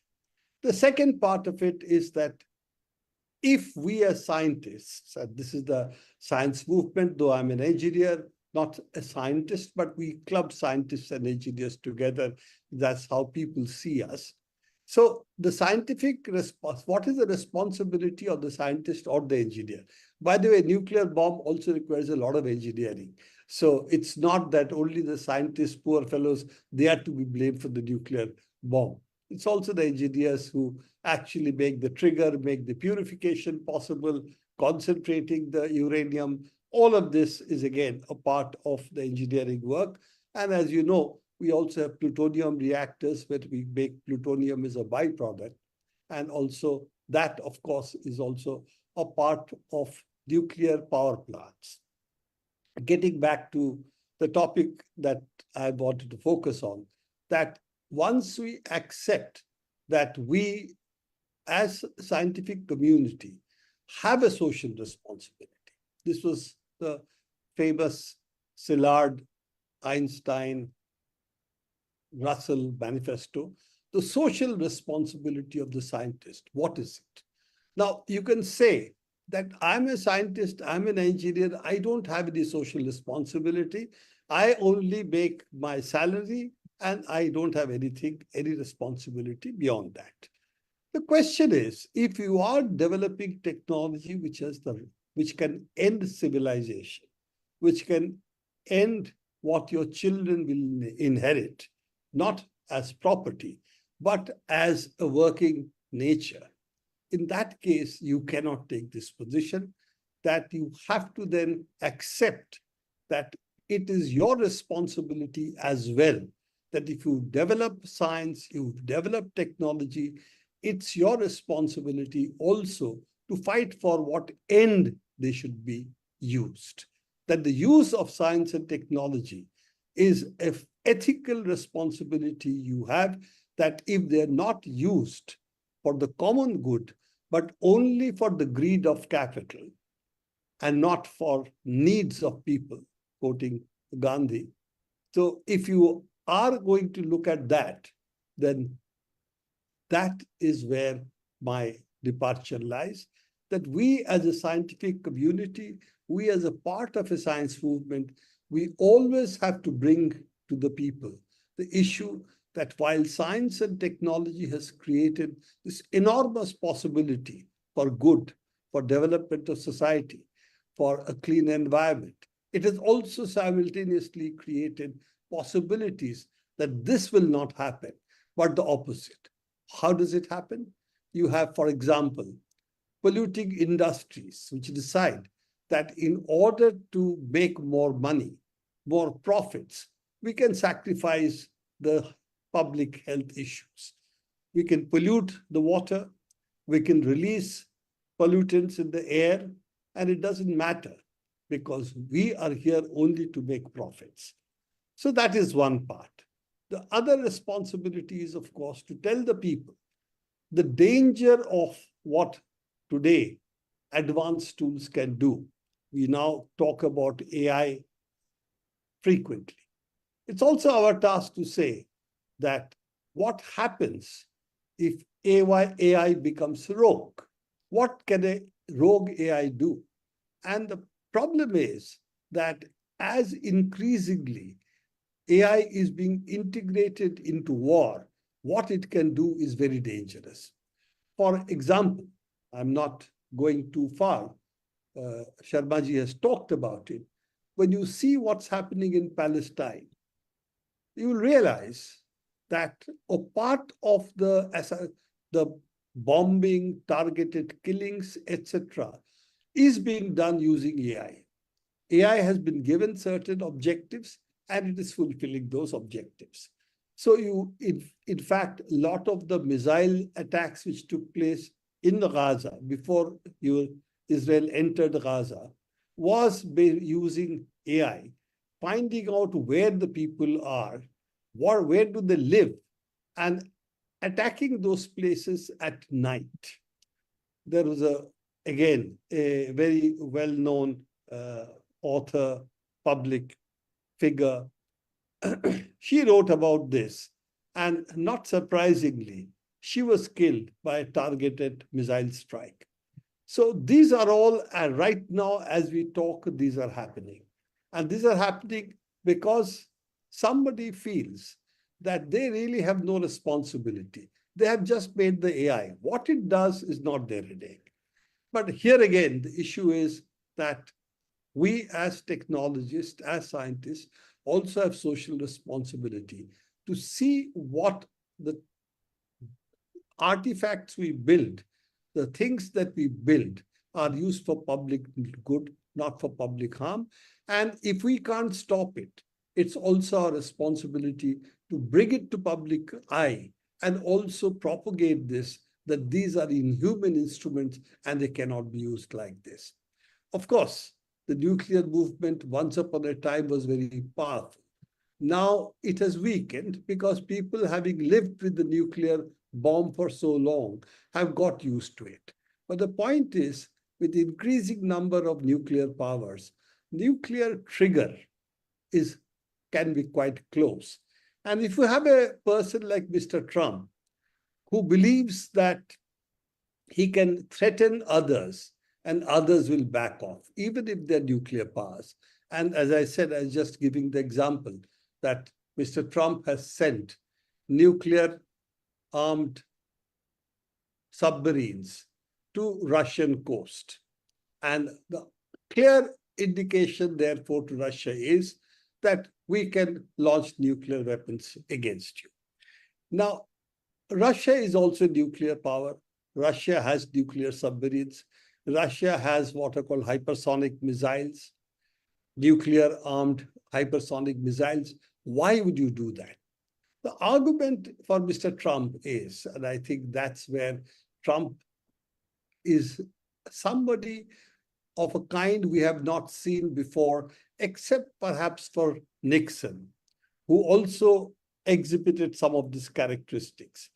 The second part of it is that if we as scientists, and this is the science movement, though I'm an engineer, not a scientist, but we club scientists and engineers together. That's how people see us. So the scientific response, what is the responsibility of the scientist or the engineer? By the way, nuclear bomb also requires a lot of engineering. So it's not that only the scientists, poor fellows, they are to be blamed for the nuclear bomb. It's also the engineers who actually make the trigger, make the purification possible, concentrating the uranium. All of this is, again, a part of the engineering work. And as you know, we also have plutonium reactors where we make plutonium as a byproduct. And also that, of course, is also a part of nuclear power plants. Getting back to the topic that I wanted to focus on, that once we accept that we, as a scientific community, have a social responsibility. This was the famous Szilard, Einstein, Russell manifesto. The social responsibility of the scientist, what is it? Now, you can say that I'm a scientist, I'm an engineer, I don't have any social responsibility. I only make my salary and I don't have any responsibility beyond that. The question is, if you are developing technology which can end civilization, which can end what your children will inherit, not as property, but as a working nature. In that case, you cannot take this position, that you have to then accept that it is your responsibility as well, that if you develop science, you develop technology, it's your responsibility also to fight for what end they should be used. That the use of science and technology is an ethical responsibility you have, that if they're not used for the common good, but only for the greed of capital and not for needs of people, quoting Gandhi. So if you are going to look at that, then that is where my departure lies, that we as a scientific community, we as a part of a science movement, we always have to bring to the people the issue that while science and technology has created this enormous possibility for good, for development of society, for a clean environment, it has also simultaneously created possibilities that this will not happen, but the opposite. How does it happen? You have, for example, polluting industries which decide that in order to make more money, more profits, we can sacrifice the public health issues. We can pollute the water, we can release pollutants in the air, and it doesn't matter because we are here only to make profits. So that is one part. The other responsibility is, of course, to tell the people the danger of what today advanced tools can do. We now talk about AI frequently. It's also our task to say that what happens if AI becomes rogue? What can a rogue AI do? And the problem is that as increasingly AI is being integrated into war, what it can do is very dangerous. For example, I'm not going too far. Sharmaji has talked about it. When you see what's happening in Palestine, you will realize that a part of the bombing, targeted killings, etc., is being done using AI. AI has been given certain objectives and it is fulfilling those objectives. So in fact, a lot of the missile attacks which took place in Gaza before Israel entered Gaza was using AI, finding out where the people are, where do they live, and attacking those places at night. There was again, a very well-known author, public figure. She wrote about this, and not surprisingly, she was killed by a targeted missile strike. So these are all, right now as we talk, these are happening. And these are happening because somebody feels that they really have no responsibility. They have just made the AI. What it does is not their headache. But here again, the issue is that we as technologists, as scientists, also have social responsibility to see what the artifacts we build, the things that we build are used for public good, not for public harm. And if we can't stop it, it's also our responsibility to bring it to public eye and also propagate this, that these are inhuman instruments and they cannot be used like this. Of course, the nuclear movement once upon a time was very powerful. Now it has weakened because people, having lived with the nuclear bomb for so long, have got used to it. But the point is, with the increasing number of nuclear powers, nuclear trigger can be quite close. And if you have a person like Mr. Trump, who believes that he can threaten others and others will back off, even if they're nuclear powers. And as I said, I was just giving the example that Mr. Trump has sent nuclear armed submarines to Russian coast. And the clear indication, therefore, to Russia is that we can launch nuclear weapons against you. Now, Russia is also nuclear power. Russia has nuclear submarines. Russia has what are called hypersonic missiles, nuclear-armed hypersonic missiles. Why would you do that? The argument for Mr. Trump is, and I think that's where Trump is somebody of a kind we have not seen before, except perhaps for Nixon, who also exhibited some of these characteristics,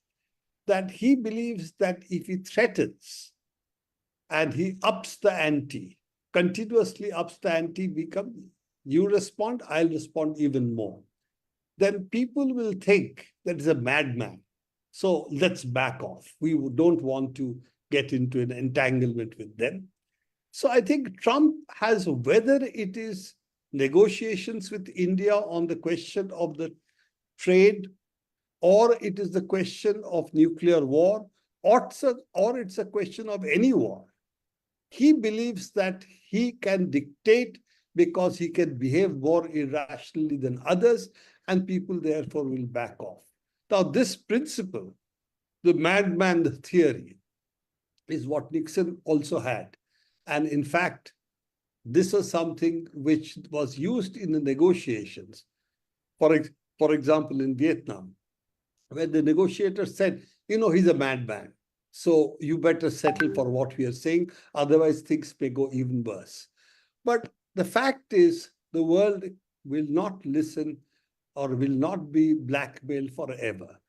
that he believes that if he threatens and he ups the ante, continuously ups the ante, you respond, I'll respond even more. Then people will think that is a madman. So let's back off. We don't want to get into an entanglement with them. So I think Trump has, whether it is negotiations with India on the question of the trade, or it is the question of nuclear war, or it's a question of any war, he believes that he can dictate because he can behave more irrationally than others, and people therefore will back off. Now, this principle, the madman theory, is what Nixon also had. And in fact, this is something which was used in the negotiations. For example, in Vietnam, where the negotiator said, he's a madman. So you better settle for what we are saying. Otherwise, things may go even worse. But the fact is, the world will not listen or will not be blackmailed forever.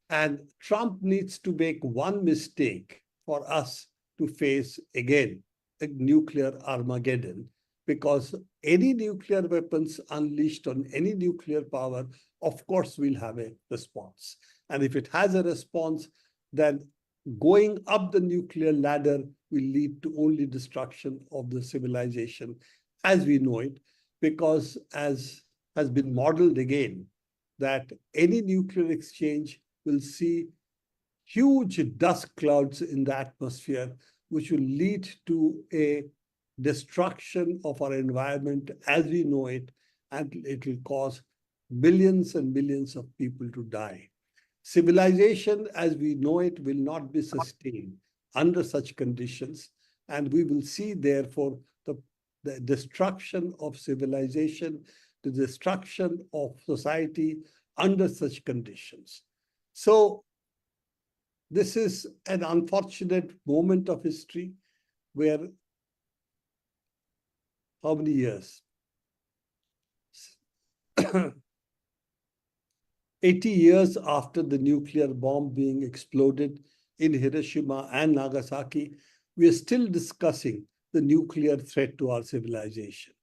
And Trump needs to make one mistake for us to face again a nuclear Armageddon, because any nuclear weapons unleashed on any nuclear power, of course, will have a response. And if it has a response, then going up the nuclear ladder will lead to only destruction of the civilization as we know it, because as has been modeled again, that any nuclear exchange will see huge dust clouds in the atmosphere, which will lead to a destruction of our environment as we know it, and it will cause millions and millions of people to die. Civilization as we know it will not be sustained under such conditions, and we will see, therefore, the destruction of civilization, the destruction of society under such conditions. So this is an unfortunate moment of history where, how many years? 80 years after the nuclear bomb being exploded in Hiroshima and Nagasaki, we are still discussing the nuclear threat to our civilization,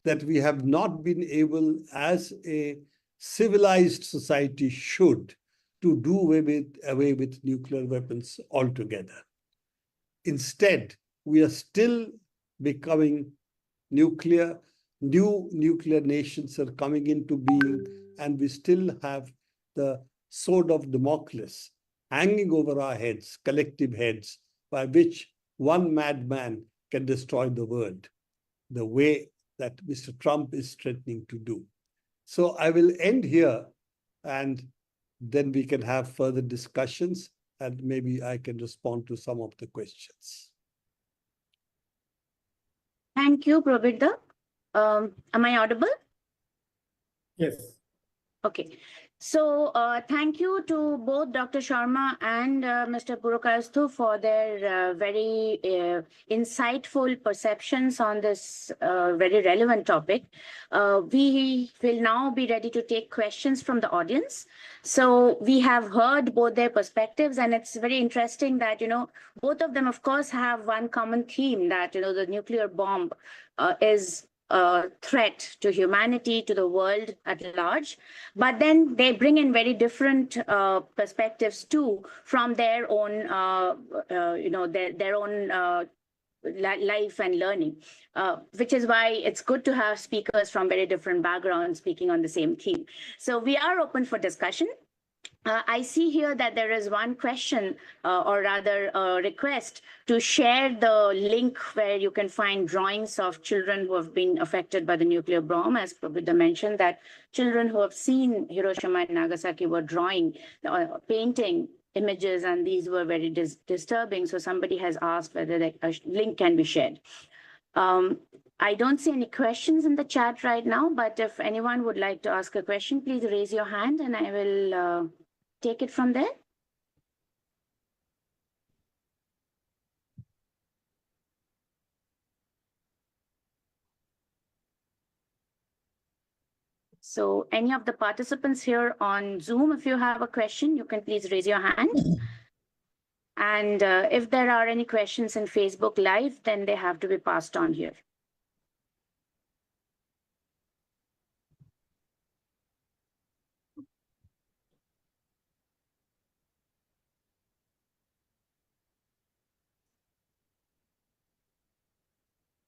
that we have not been able, as a civilized society should, to do away with nuclear weapons altogether. Instead, we are still becoming nuclear. New nuclear nations are coming into being, and we still have the sword of Damocles hanging over our heads, collective heads, by which one madman can destroy the world, the way that Mr. Trump is threatening to do. So I will end here, and then we can have further discussions, and maybe I can respond to some of the questions. Thank you, Prabir. Am I audible? Yes. Okay. So thank you to both Dr. Sharma and Mr. Purakastu for their very insightful perceptions on this very relevant topic. We will now be ready to take questions from the audience. So we have heard both their perspectives, and it's very interesting that, both of them, of course, have one common theme, that, the nuclear bomb is a threat to humanity, to the world at large, but then they bring in very different perspectives too from their own, their own life and learning, which is why it's good to have speakers from very different backgrounds speaking on the same theme. So we are open for discussion. I see here that there is one question, or rather a request to share the link where you can find drawings of children who have been affected by the nuclear bomb. As Prabhupada mentioned, that children who have seen Hiroshima and Nagasaki were drawing, painting images, and these were very disturbing. So somebody has asked whether a link can be shared. I don't see any questions in the chat right now, but if anyone would like to ask a question, please raise your hand and I will take it from there. So any of the participants here on Zoom, if you have a question, you can please raise your hand. And if there are any questions in Facebook Live, then they have to be passed on here.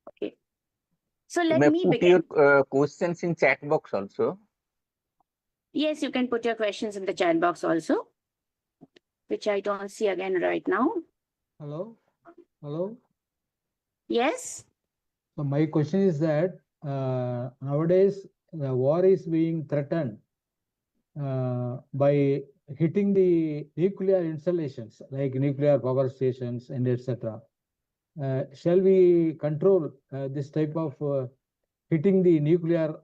Okay. So let me begin. Put your questions in chat box also. Yes, you can put your questions in the chat box also, which I don't see again right now. Hello. Hello. Yes. So my question is that nowadays the war is being threatened by hitting the nuclear installations like nuclear power stations and etc. Shall we control this type of hitting the nuclear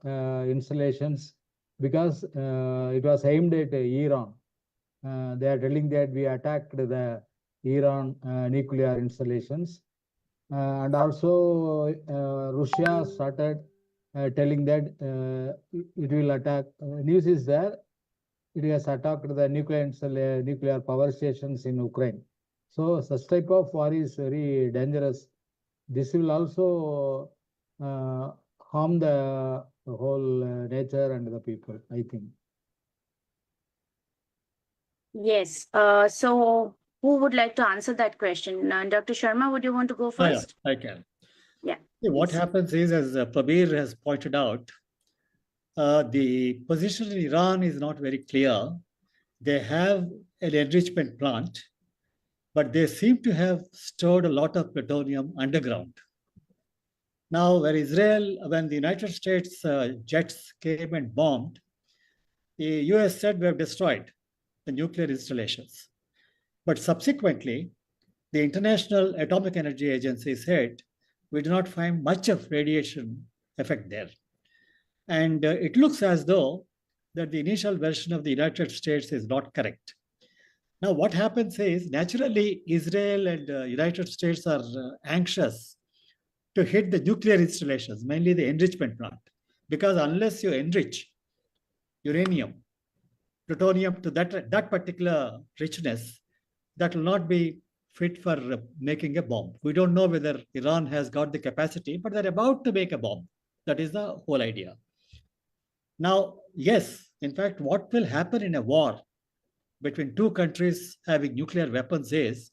installations, because it was aimed at Iran. They are telling that we attacked the Iran nuclear installations. And also Russia started telling that it will attack. News is there, it has attacked the nuclear power stations in Ukraine. So such type of war is very dangerous. This will also harm the whole nature and the people, I think. Yes. So who would like to answer that question? Dr. Sharma, would you want to go first? Yeah, I can. Yeah. What happens is, as Prabir has pointed out, the position in Iran is not very clear. They have an enrichment plant, but they seem to have stored a lot of plutonium underground. Now, when the United States jets came and bombed, the US said we have destroyed the nuclear installations. But subsequently, the International Atomic Energy Agency said we do not find much of radiation effect there. And it looks as though that the initial version of the United States is not correct. Now, what happens is, naturally, Israel and United States are anxious to hit the nuclear installations, mainly the enrichment plant, because unless you enrich uranium, plutonium to that particular richness, that will not be fit for making a bomb. We don't know whether Iran has got the capacity, but they're about to make a bomb. That is the whole idea. Now, yes, in fact, what will happen in a war between two countries having nuclear weapons is,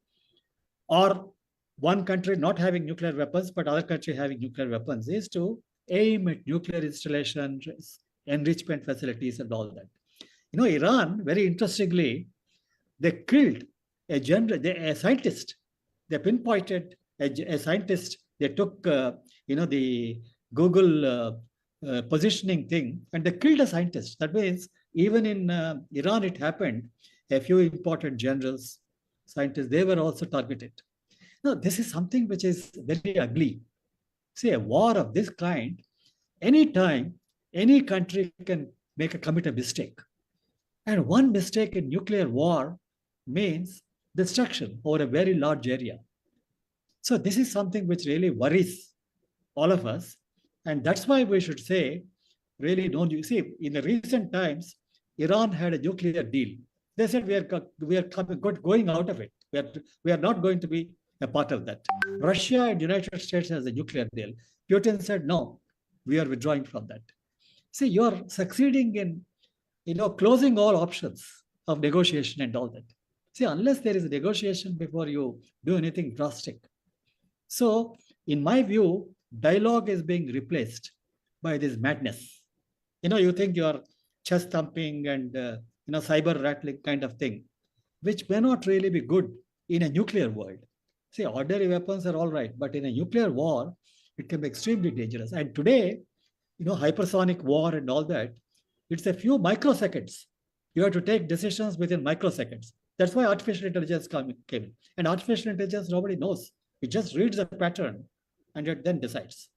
or one country not having nuclear weapons, but other country having nuclear weapons, is to aim at nuclear installations, enrichment facilities, and all that. You know, Iran, very interestingly, they killed a scientist. They pinpointed a scientist. They took, the Google positioning thing, and they killed a scientist. That means even in Iran, it happened. A few important generals, scientists, they were also targeted. Now, this is something which is very ugly. See, a war of this kind, anytime, any country can commit a mistake. And one mistake in nuclear war means destruction over a very large area. So this is something which really worries all of us. And that's why we should say, really, no, you see, in the recent times, Iran had a nuclear deal. They said we are going out of it. We are not going to be a part of that. Russia and United States has a nuclear deal. Putin said, no, we are withdrawing from that. See, you're succeeding in, closing all options of negotiation and all that. See, unless there is a negotiation before you do anything drastic. So, in my view, dialogue is being replaced by this madness. You think you're chest thumping and, cyber rattling kind of thing, which may not really be good in a nuclear world. See, ordinary weapons are all right, but in a nuclear war, it can be extremely dangerous. And today, hypersonic war and all that, it's a few microseconds. You have to take decisions within microseconds. That's why artificial intelligence came. And artificial intelligence, nobody knows. It just reads the pattern and it then decides.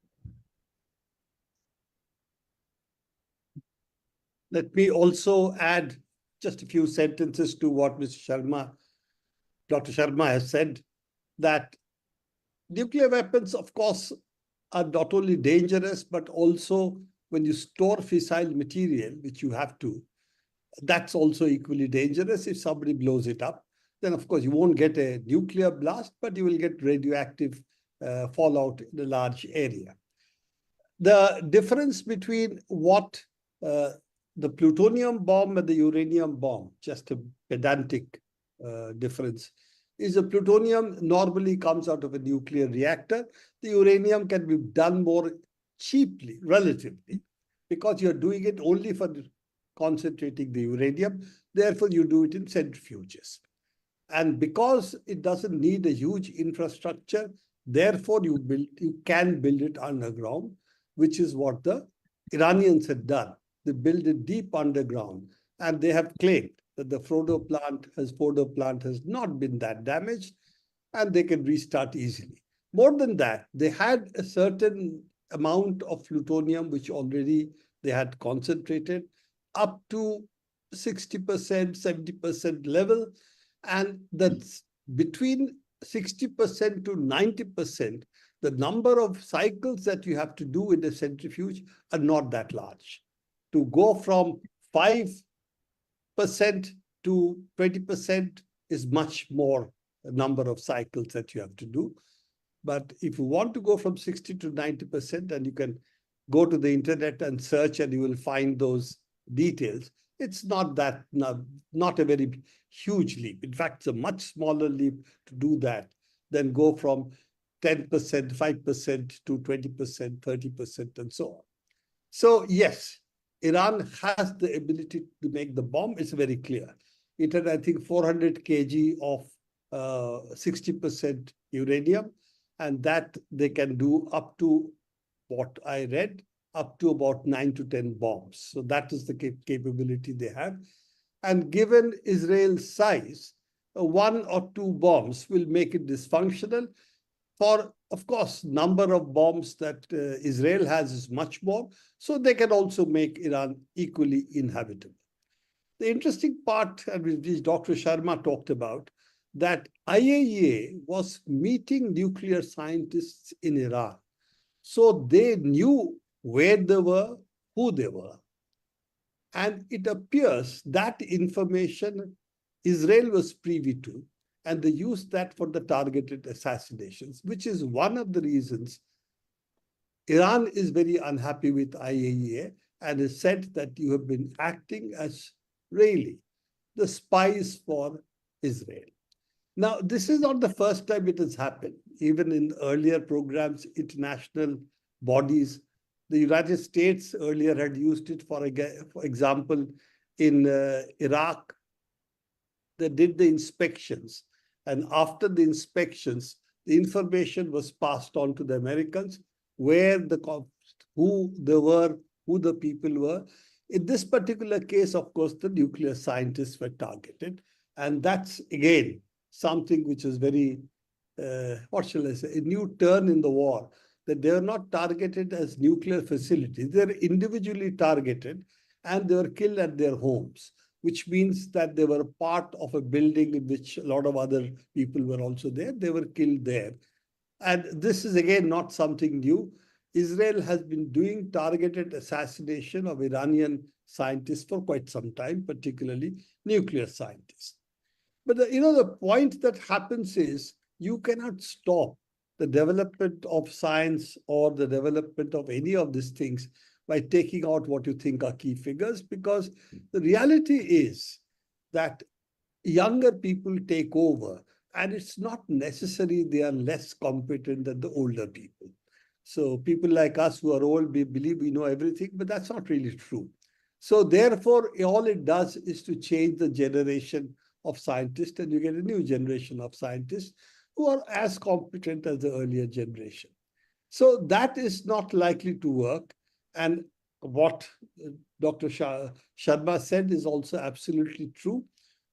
Let me also add just a few sentences to what Dr. Sharma has said, that nuclear weapons, of course, are not only dangerous, but also when you store fissile material, which you have to, that's also equally dangerous. If somebody blows it up, then of course you won't get a nuclear blast, but you will get radioactive fallout in a large area. The difference between what the plutonium bomb and the uranium bomb, just a pedantic difference, is the plutonium normally comes out of a nuclear reactor. The uranium can be done more cheaply, relatively, because you're doing it only for concentrating the uranium. Therefore, you do it in centrifuges. And because it doesn't need a huge infrastructure, therefore you can build it underground, which is what the Iranians had done. They built it deep underground, and they have claimed that the Fordo plant has not been that damaged, and they can restart easily. More than that, they had a certain amount of plutonium which already they had concentrated up to 60%, 70% level, and that's between 60% to 90%, the number of cycles that you have to do in a centrifuge are not that large. To go from 5% to 20% is much more number of cycles that you have to do. But if you want to go from 60 to 90%, and you can go to the internet and search and you will find those details, it's not a very huge leap. In fact, it's a much smaller leap to do that than go from 10%, 5% to 20%, 30%, and so on. So yes, Iran has the ability to make the bomb. It's very clear. It had, I think, 400 kg of 60% uranium, and that they can do up to, what I read, up to about 9 to 10 bombs. So that is the capability they have. And given Israel's size, 1 or 2 bombs will make it dysfunctional. For, of course, number of bombs that Israel has is much more, so they can also make Iran equally inhabitable. The interesting part, which Dr. Sharma talked about, that IAEA was meeting nuclear scientists in Iran. So they knew where they were, who they were. And it appears that information Israel was privy to, and they used that for the targeted assassinations, which is one of the reasons Iran is very unhappy with IAEA and has said that you have been acting as really the spies for Israel. Now, this is not the first time it has happened. Even in earlier programs, international bodies, the United States earlier had used it, for example, in Iraq. They did the inspections. And after the inspections, the information was passed on to the Americans, who they were, who the people were. In this particular case, of course, the nuclear scientists were targeted. And that's, again, something which is very, what shall I say, a new turn in the war, that they are not targeted as nuclear facilities. They're individually targeted, and they were killed at their homes, which means that they were part of a building in which a lot of other people were also there. They were killed there. And this is, again, not something new. Israel has been doing targeted assassination of Iranian scientists for quite some time, particularly nuclear scientists. But the point that happens is you cannot stop the development of science or the development of any of these things by taking out what you think are key figures, because the reality is that younger people take over, and it's not necessary they are less competent than the older people. So people like us who are old, we believe we know everything, but that's not really true. So therefore, all it does is to change the generation of scientists, and you get a new generation of scientists who are as competent as the earlier generation. So that is not likely to work. And what Dr. Sharma said is also absolutely true.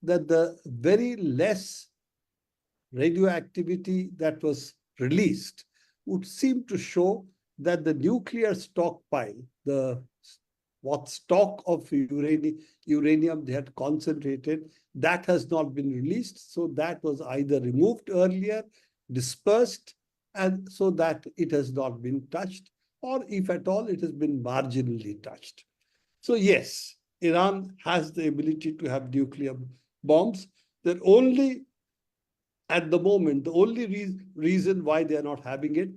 that the very less radioactivity that was released would seem to show that the nuclear stockpile, what stock of uranium they had concentrated, that has not been released. So that was either removed earlier, dispersed, and so that it has not been touched, or if at all, it has been marginally touched. So yes, Iran has the ability to have nuclear bombs. That only, at the moment, the only reason why they are not having it,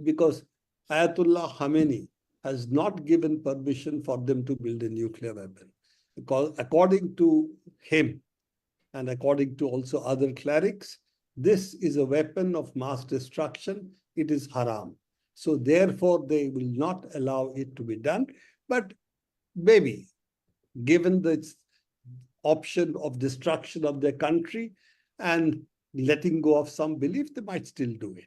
because Ayatollah Khamenei has not given permission for them to build a nuclear weapon. Because according to him, and according to also other clerics, this is a weapon of mass destruction. It is haram. So therefore, they will not allow it to be done. But maybe, given the option of destruction of their country and letting go of some belief, they might still do it.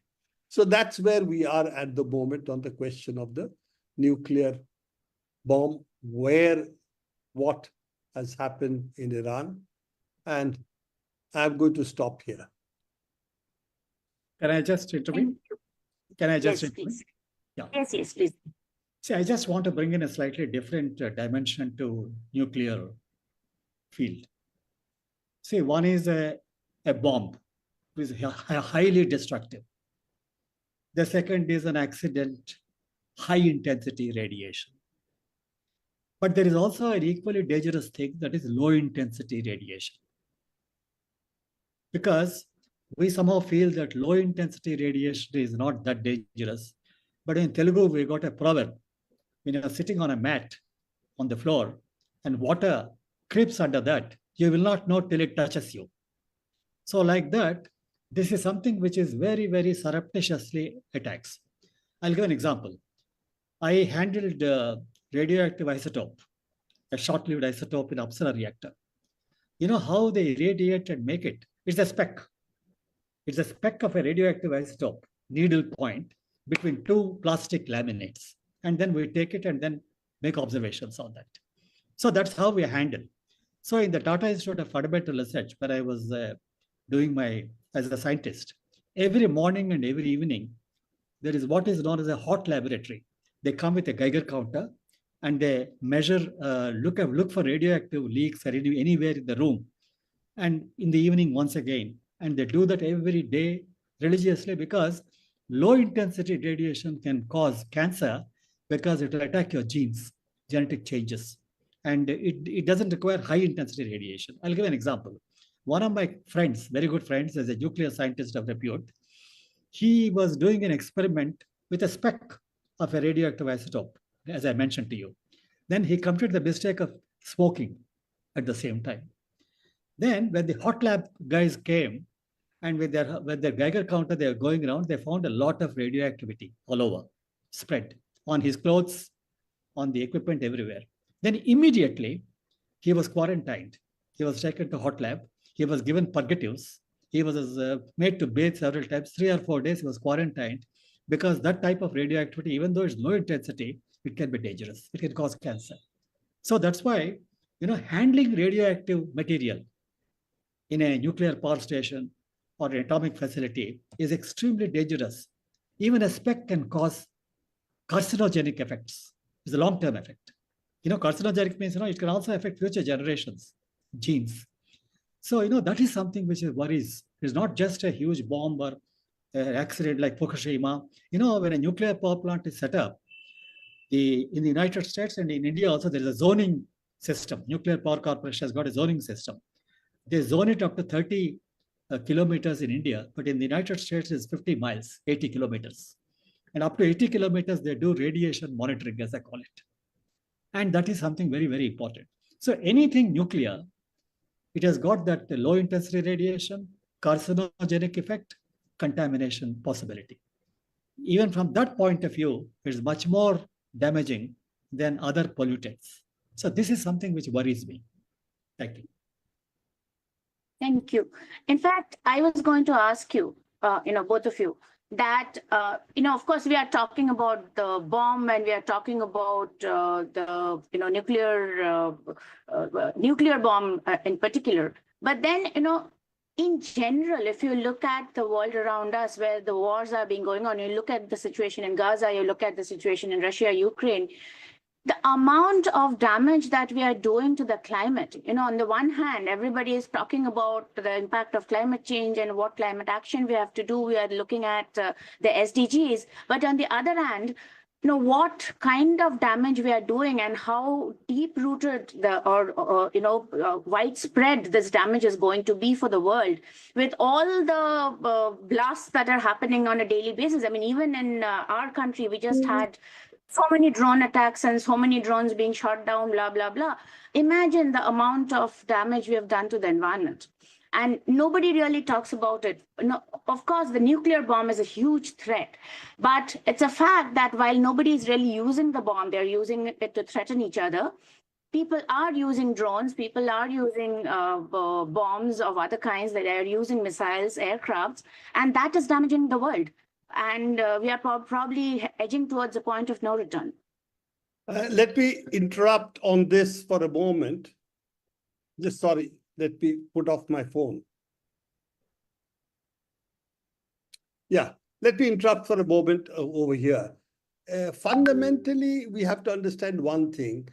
So that's where we are at the moment on the question of the nuclear bomb, what has happened in Iran. And I'm going to stop here. Can I just intervene? Can I just intervene? Please. Yeah. Yes, please. See, I just want to bring in a slightly different dimension to nuclear field. See, one is a bomb, which is highly destructive. The second is an accident, high intensity radiation. But there is also an equally dangerous thing, that is low intensity radiation. Because we somehow feel that low intensity radiation is not that dangerous. But in Telugu, we got a proverb: when you're sitting on a mat on the floor and water creeps under that, you will not know till it touches you. So like that, this is something which is very, very surreptitiously attacks. I'll give an example. I handled radioactive isotope, a short-lived isotope in Apsara reactor. You know how they irradiate and make it? It's a speck. It's a speck of a radioactive isotope, needle point, between two plastic laminates. And then we take it and then make observations on that. So that's how we handle. So in the Tata Institute of Fundamental Research, where I was doing as a scientist, every morning and every evening, there is what is known as a hot laboratory. They come with a Geiger counter and they measure, look for radioactive leaks or anywhere in the room. And in the evening, once again, and they do that every day religiously, because low intensity radiation can cause cancer because it will attack your genes, genetic changes. And it doesn't require high intensity radiation. I'll give an example. One of my friends, very good friends, is a nuclear scientist of repute. He was doing an experiment with a speck of a radioactive isotope, as I mentioned to you. Then he committed the mistake of smoking at the same time. Then when the hot lab guys came, and with their Geiger counter, they were going around, they found a lot of radioactivity all over, spread on his clothes, on the equipment, everywhere. Then immediately, he was quarantined. He was taken to hot lab. He was given purgatives. He was made to bathe several times. 3 or 4 days, he was quarantined, because that type of radioactivity, even though it's low intensity, it can be dangerous. It can cause cancer. So that's why, handling radioactive material in a nuclear power station or an atomic facility is extremely dangerous. Even a speck can cause carcinogenic effects. It's a long-term effect. Carcinogenic means, it can also affect future generations, genes. So, that is something which worries. It's not just a huge bomb or an accident like Fukushima. When a nuclear power plant is set up, in the United States and in India also, there is a zoning system. Nuclear Power Corporation has got a zoning system. They zone it up to 30 kilometers in India, but in the United States, it's 50 miles, 80 kilometers. And up to 80 kilometers, they do radiation monitoring, as I call it. And that is something very, very important. So anything nuclear, it has got that low intensity radiation, carcinogenic effect, contamination possibility. Even from that point of view, it's much more damaging than other pollutants. So this is something which worries me. Thank you. Thank you. In fact, I was going to ask you, both of you, that, of course, we are talking about the bomb and we are talking about the, nuclear bomb in particular. But then, in general, if you look at the world around us where the wars are being going on, you look at the situation in Gaza, you look at the situation in Russia, Ukraine, the amount of damage that we are doing to the climate, on the one hand, everybody is talking about the impact of climate change and what climate action we have to do. We are looking at the SDGs. But on the other hand, what kind of damage we are doing and how deep-rooted widespread this damage is going to be for the world with all the blasts that are happening on a daily basis. I mean, even in our country, we just had so many drone attacks and so many drones being shot down, blah, blah, blah. Imagine the amount of damage we have done to the environment. And nobody really talks about it. Of course, the nuclear bomb is a huge threat, but it's a fact that while nobody is really using the bomb, they're using it to threaten each other. People are using drones, people are using bombs of other kinds, that are using missiles, aircrafts, and that is damaging the world. And we are probably edging towards a point of no return. Let me interrupt on this for a moment. Just sorry, let me put off my phone. Yeah, let me interrupt for a moment over here. Fundamentally, we have to understand one thing.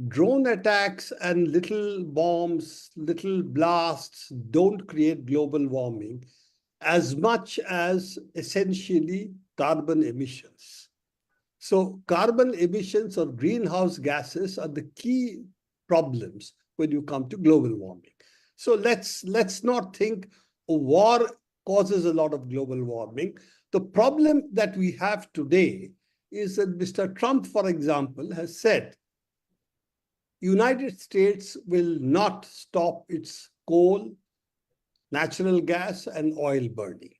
Drone attacks and little bombs, little blasts don't create global warming as much as essentially carbon emissions. So carbon emissions or greenhouse gases are the key problems when you come to global warming. So let's not think a war causes a lot of global warming. The problem that we have today is that Mr. Trump, for example, has said United States will not stop its coal, natural gas, and oil burning.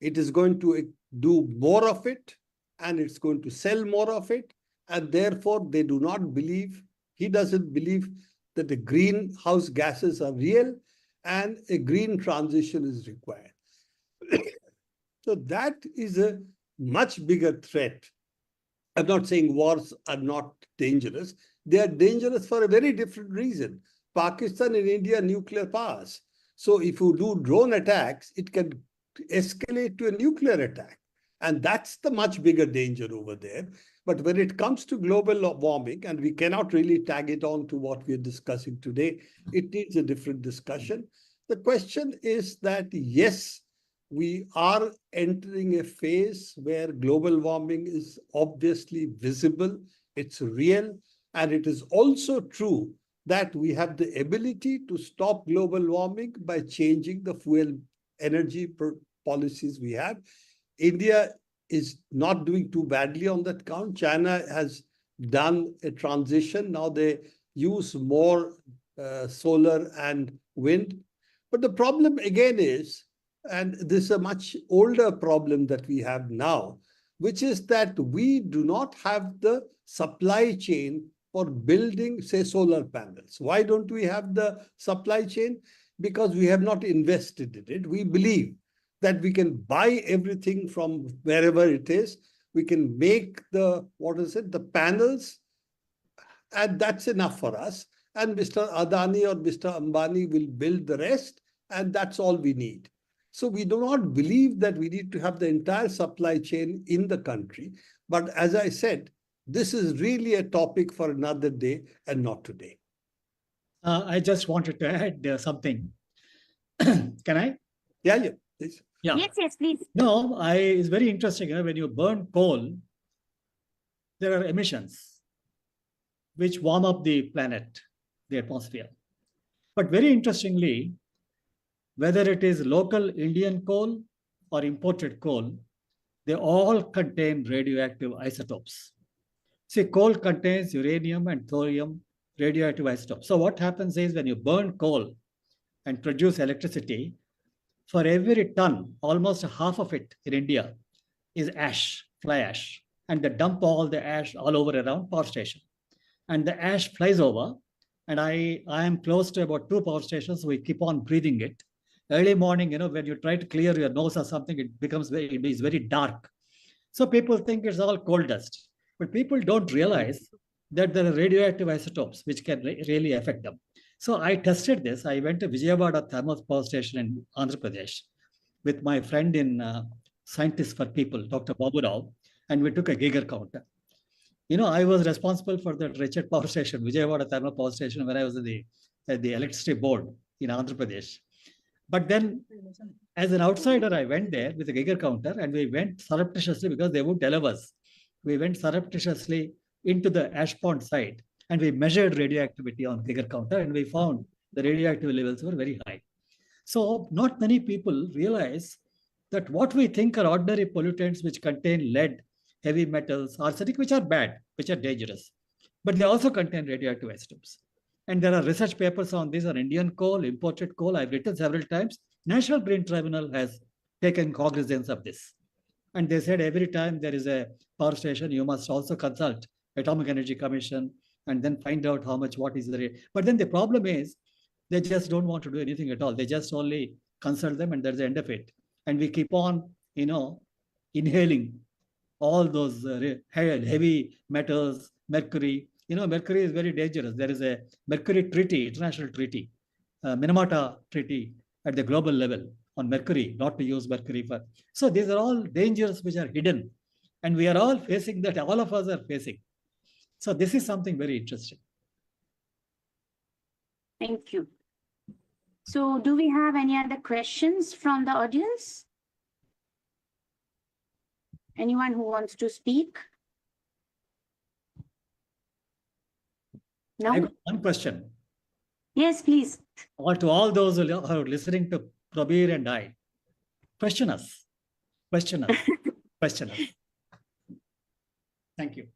It is going to do more of it, and it's going to sell more of it. And therefore, they do not believe, he doesn't believe that the greenhouse gases are real and a green transition is required. So that is a much bigger threat. I'm not saying wars are not dangerous. They are dangerous for a very different reason. Pakistan and India are nuclear powers. So if you do drone attacks, it can escalate to a nuclear attack. And that's the much bigger danger over there. But when it comes to global warming, and we cannot really tag it on to what we're discussing today, it needs a different discussion. The question is that, yes, we are entering a phase where global warming is obviously visible, it's real, and it is also true that we have the ability to stop global warming by changing the fuel energy policies we have. India is not doing too badly on that count. China has done a transition. Now they use more solar and wind. But the problem again is, and this is a much older problem that we have now, which is that we do not have the supply chain for building, say, solar panels. Why don't we have the supply chain? Because we have not invested in it. We believe that we can buy everything from wherever it is. We can make the panels, and that's enough for us. And Mr. Adani or Mr. Ambani will build the rest, and that's all we need. So we do not believe that we need to have the entire supply chain in the country. But as I said, this is really a topic for another day and not today. I just wanted to add something. Can I? Yeah, please. Yeah. Yes, please. No, it's very interesting. When you burn coal, there are emissions which warm up the planet, the atmosphere. But very interestingly, whether it is local Indian coal or imported coal, they all contain radioactive isotopes. See, coal contains uranium and thorium radioactive isotopes. So what happens is when you burn coal and produce electricity, for every ton, almost half of it in India is ash, fly ash. And they dump all the ash all over around power station. And the ash flies over. And I am close to about 2 power stations, so we keep on breathing it. Early morning, when you try to clear your nose or something, it is very dark. So people think it's all coal dust, but people don't realize that there are radioactive isotopes which can really affect them. So I tested this. I went to Vijayawada Thermal Power Station in Andhra Pradesh with my friend in Scientists for People, Dr. Babu Rao, and we took a Geiger counter. I was responsible for the Richard Power Station, Vijayawada Thermal Power Station, when I was at the electricity board in Andhra Pradesh. But then, as an outsider, I went there with a Geiger counter, and we went surreptitiously because they wouldn't allow us. We went surreptitiously into the ash pond site, and we measured radioactivity on Geiger counter, and we found the radioactive levels were very high. So, not many people realize that what we think are ordinary pollutants which contain lead, heavy metals, arsenic, which are bad, which are dangerous, but they also contain radioactive isotopes. And there are research papers on this on Indian coal, imported coal. I've written several times. National Green Tribunal has taken cognizance of this. And they said every time there is a power station, you must also consult Atomic Energy Commission and then find out how much, what is the rate. But then the problem is they just don't want to do anything at all. They just only consult them and there's the end of it. And we keep on, inhaling all those heavy metals, mercury. Mercury is very dangerous. There is a mercury treaty, international treaty, Minamata treaty at the global level on mercury, not to use mercury for. So these are all dangers which are hidden. And we are all facing that, all of us are facing. So this is something very interesting. Thank you. So do we have any other questions from the audience? Anyone who wants to speak? No? I got one question. Yes, please. Or to all those who are listening to Prabir and I, question us. Question us. Question us. Thank you.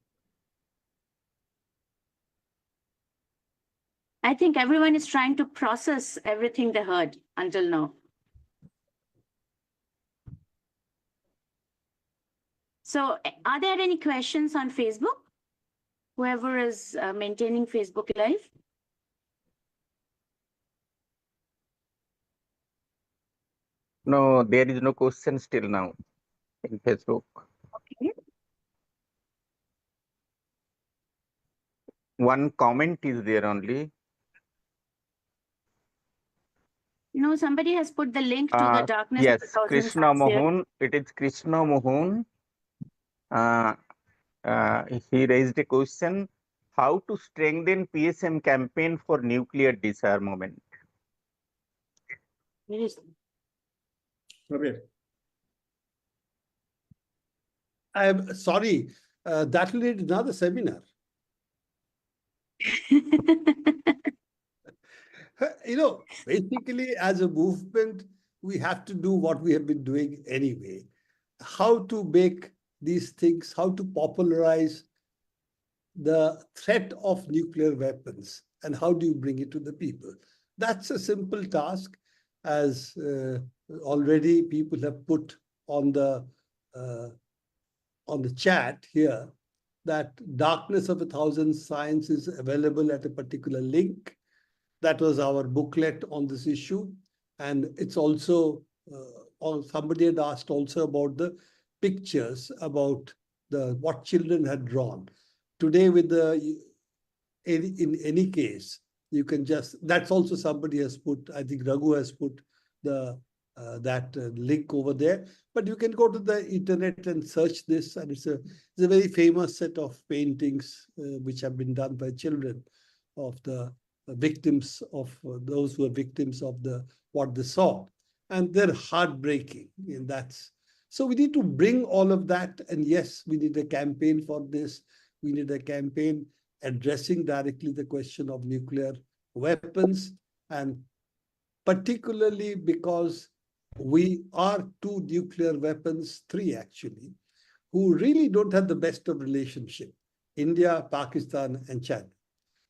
I think everyone is trying to process everything they heard until now. So are there any questions on Facebook? Whoever is maintaining Facebook Live? No, there is no question still now in Facebook. Okay. One comment is there only. No, somebody has put the link to the darkness yes, of the thousand Krishna suns here. Mohan. It is Krishna Mohan. He raised a question: how to strengthen PSM campaign for nuclear disarmament? I'm sorry, that will need another seminar. Basically, as a movement, we have to do what we have been doing anyway. How to make these things, how to popularize the threat of nuclear weapons, and how do you bring it to the people? That's a simple task, as already people have put on the chat here, that Darkness of a Thousand Signs is available at a particular link. That was our booklet on this issue. And it's also, somebody had asked also about the pictures, about what children had drawn. Today with in any case, you can just, that's also somebody has put, I think Raghu has put that link over there. But you can go to the internet and search this, and it's a very famous set of paintings which have been done by children of the victims of those who are victims of what they saw, and they're heartbreaking. And so we need to bring all of that. And yes, we need a campaign for this. We need a campaign addressing directly the question of nuclear weapons, and particularly because we are two nuclear weapons, three actually, who really don't have the best of relationship: India, Pakistan, and China.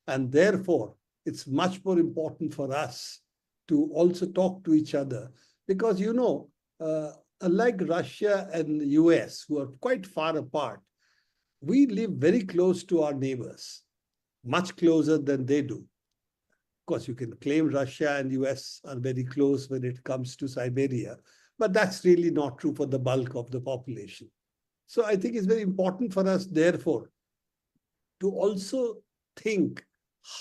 And therefore, it's much more important for us to also talk to each other, because, unlike Russia and the US, who are quite far apart, we live very close to our neighbors, much closer than they do. course, you can claim Russia and US are very close when it comes to Siberia, but that's really not true for the bulk of the population. So I think it's very important for us, therefore, to also think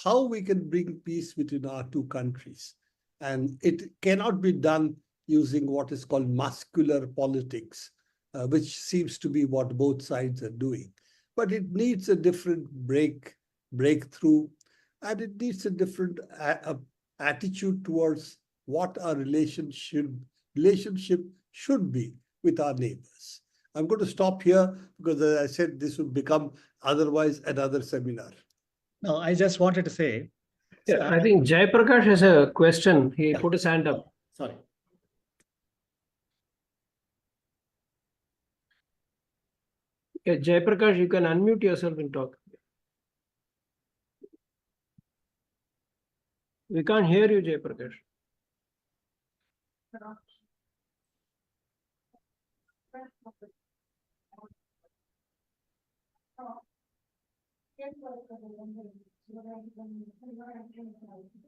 how we can bring peace between our two countries. And it cannot be done using what is called muscular politics, which seems to be what both sides are doing. But it needs a different breakthrough, and it needs a different attitude towards what our relationship should be with our neighbors. I'm going to stop here because, as I said, this would become otherwise another seminar. No, I just wanted to say. Yeah, I think Jaiprakash has a question. He put his hand up. Sorry. Yeah, Jaiprakash, you can unmute yourself and talk. We can't hear you, Jaiprakash.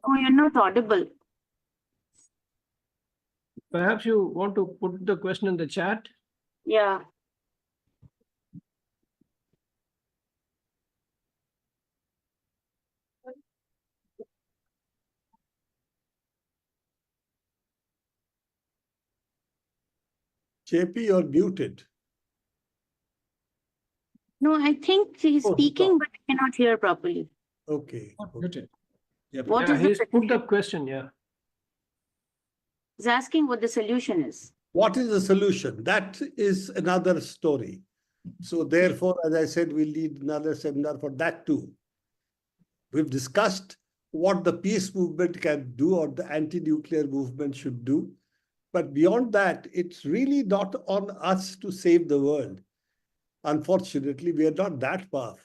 Oh, you're not audible. Perhaps you want to put the question in the chat? Yeah. JP, you're muted. No, I think he's speaking, but I cannot hear properly. Okay. Muted. What is he's the put the question, yeah. He's asking what the solution is. What is the solution? That is another story. So therefore, as I said, we'll need another seminar for that too. We've discussed what the peace movement can do or the anti-nuclear movement should do. But beyond that, it's really not on us to save the world. Unfortunately, we are not that powerful.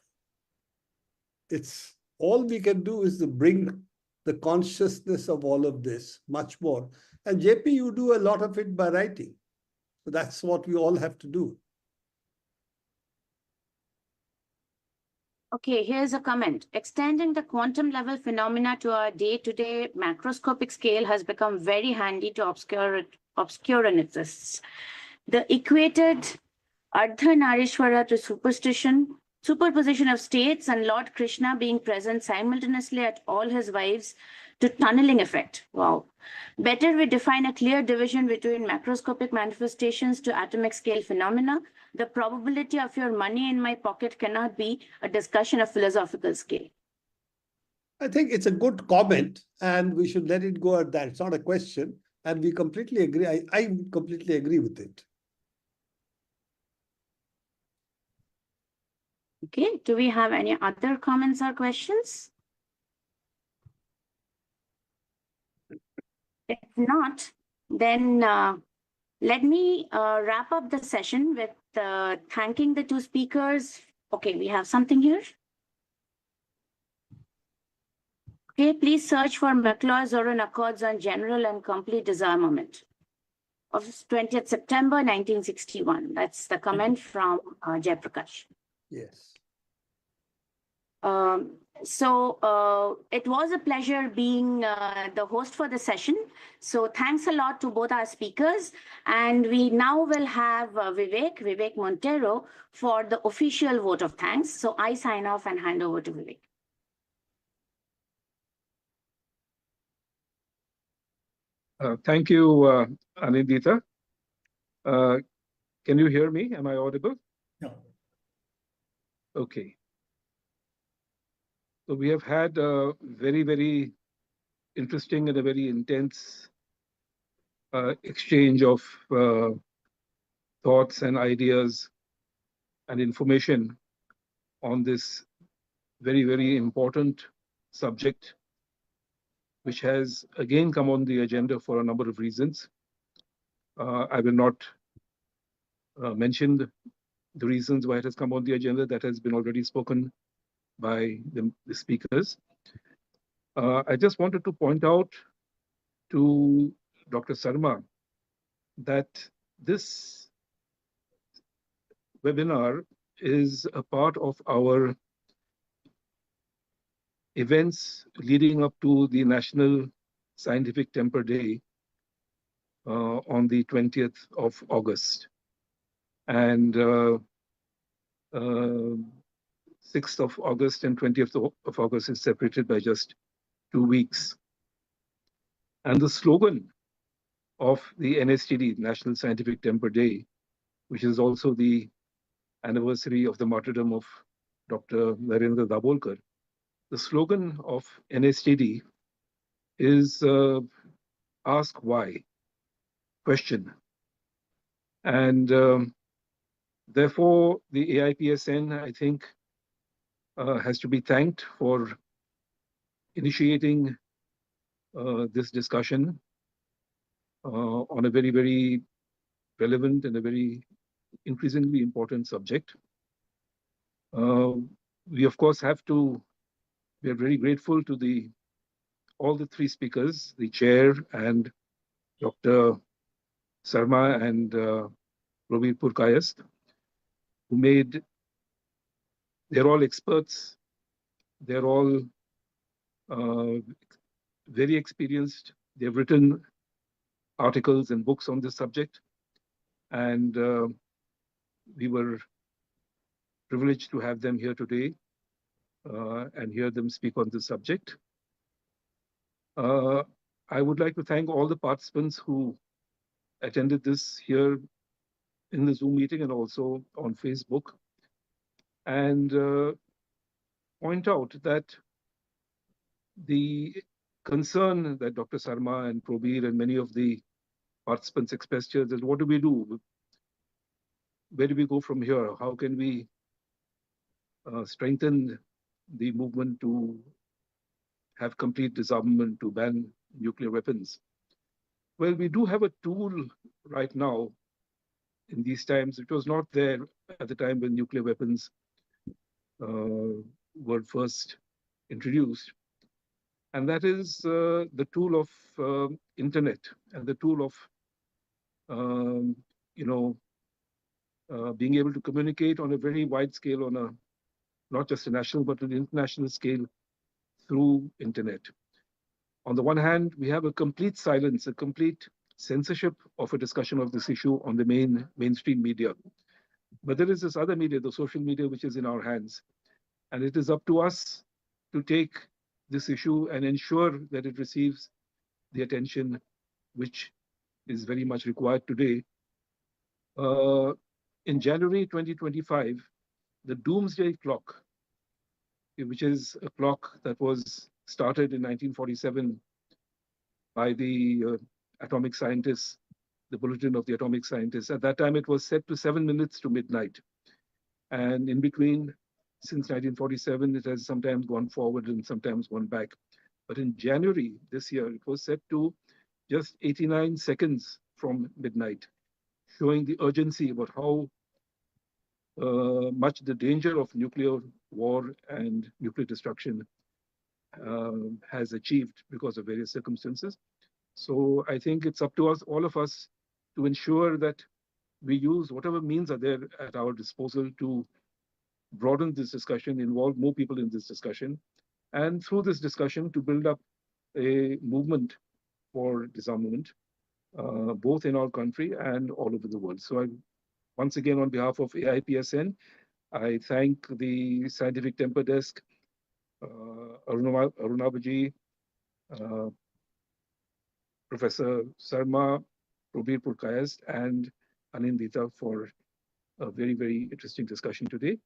It's all we can do is to bring the consciousness of all of this much more. And JP, you do a lot of it by writing. So that's what we all have to do. Okay, here's a comment. Extending the quantum level phenomena to our day-to-day macroscopic scale has become very handy to obscure and exists. The equated Ardhanarishwara to superposition of states and Lord Krishna being present simultaneously at all his wives to tunneling effect. Wow. Better we define a clear division between macroscopic manifestations to atomic scale phenomena. The probability of your money in my pocket cannot be a discussion of philosophical scale. I think it's a good comment and we should let it go at that. It's not a question. And we completely agree. I completely agree with it. Okay, do we have any other comments or questions? If not, then let me wrap up the session with thanking the two speakers. Okay, we have something here. Okay, please search for McCloy-Zorin Accords on General and Complete Disarmament of 20th September 1961. That's the comment from Jaiprakash. Yes. It was a pleasure being the host for the session. So thanks a lot to both our speakers. And we now will have Vivek Montero for the official vote of thanks. So I sign off and hand over to Vivek. Thank you, Anindita. Can you hear me? Am I audible? No. Okay. So we have had a very, very interesting and a very intense exchange of thoughts and ideas and information on this very, very important subject, which has again come on the agenda for a number of reasons. I will not mention the reasons why it has come on the agenda. That has been already spoken by the speakers. I just wanted to point out to Dr. Sarma that this webinar is a part of our events leading up to the National Scientific Temper Day on the 20th of August. And 6th of August and 20th of August is separated by just 2 weeks. And the slogan of the NSTD, National Scientific Temper Day, which is also the anniversary of the martyrdom of Dr. Narendra Dabholkar, the slogan of NSTD is ask why, question. And therefore, the AIPSN, I think, has to be thanked for initiating this discussion on a very, very relevant and a very increasingly important subject. We, of course, we are very grateful to all the three speakers, the chair and Dr. Sarma and Prabir Purkayast, they're all experts, they're all very experienced, they've written articles and books on this subject, and we were privileged to have them here today and hear them speak on this subject. I would like to thank all the participants who attended this here in the Zoom meeting and also on Facebook, and point out that the concern that Dr. Sarma and Probir and many of the participants expressed here is, what do we do? Where do we go from here? How can we strengthen the movement to have complete disarmament, to ban nuclear weapons? Well, we do have a tool right now in these times. It was not there at the time when nuclear weapons were first introduced. And that is the tool of internet and the tool of, being able to communicate on a very wide scale, on not just a national, but an international scale through internet. On the one hand, we have a complete silence, a complete censorship of a discussion of this issue on the mainstream media. But there is this other media, the social media, which is in our hands. And it is up to us to take this issue and ensure that it receives the attention which is very much required today. In January 2025, the doomsday clock, which is a clock that was started in 1947 by the atomic scientists, the Bulletin of the Atomic Scientists. At that time, it was set to 7 minutes to midnight. And in between, since 1947, it has sometimes gone forward and sometimes gone back. But in January this year, it was set to just 89 seconds from midnight, showing the urgency about how much the danger of nuclear war and nuclear destruction has achieved because of various circumstances. So I think it's up to us, all of us, to ensure that we use whatever means are there at our disposal to broaden this discussion, involve more people in this discussion, and through this discussion to build up a movement for disarmament, both in our country and all over the world. So once again, on behalf of AIPSN, I thank the Scientific Temper Desk, Arunabaji, Professor Sarma, Prabir Purkayast, and Anindita for a very, very interesting discussion today.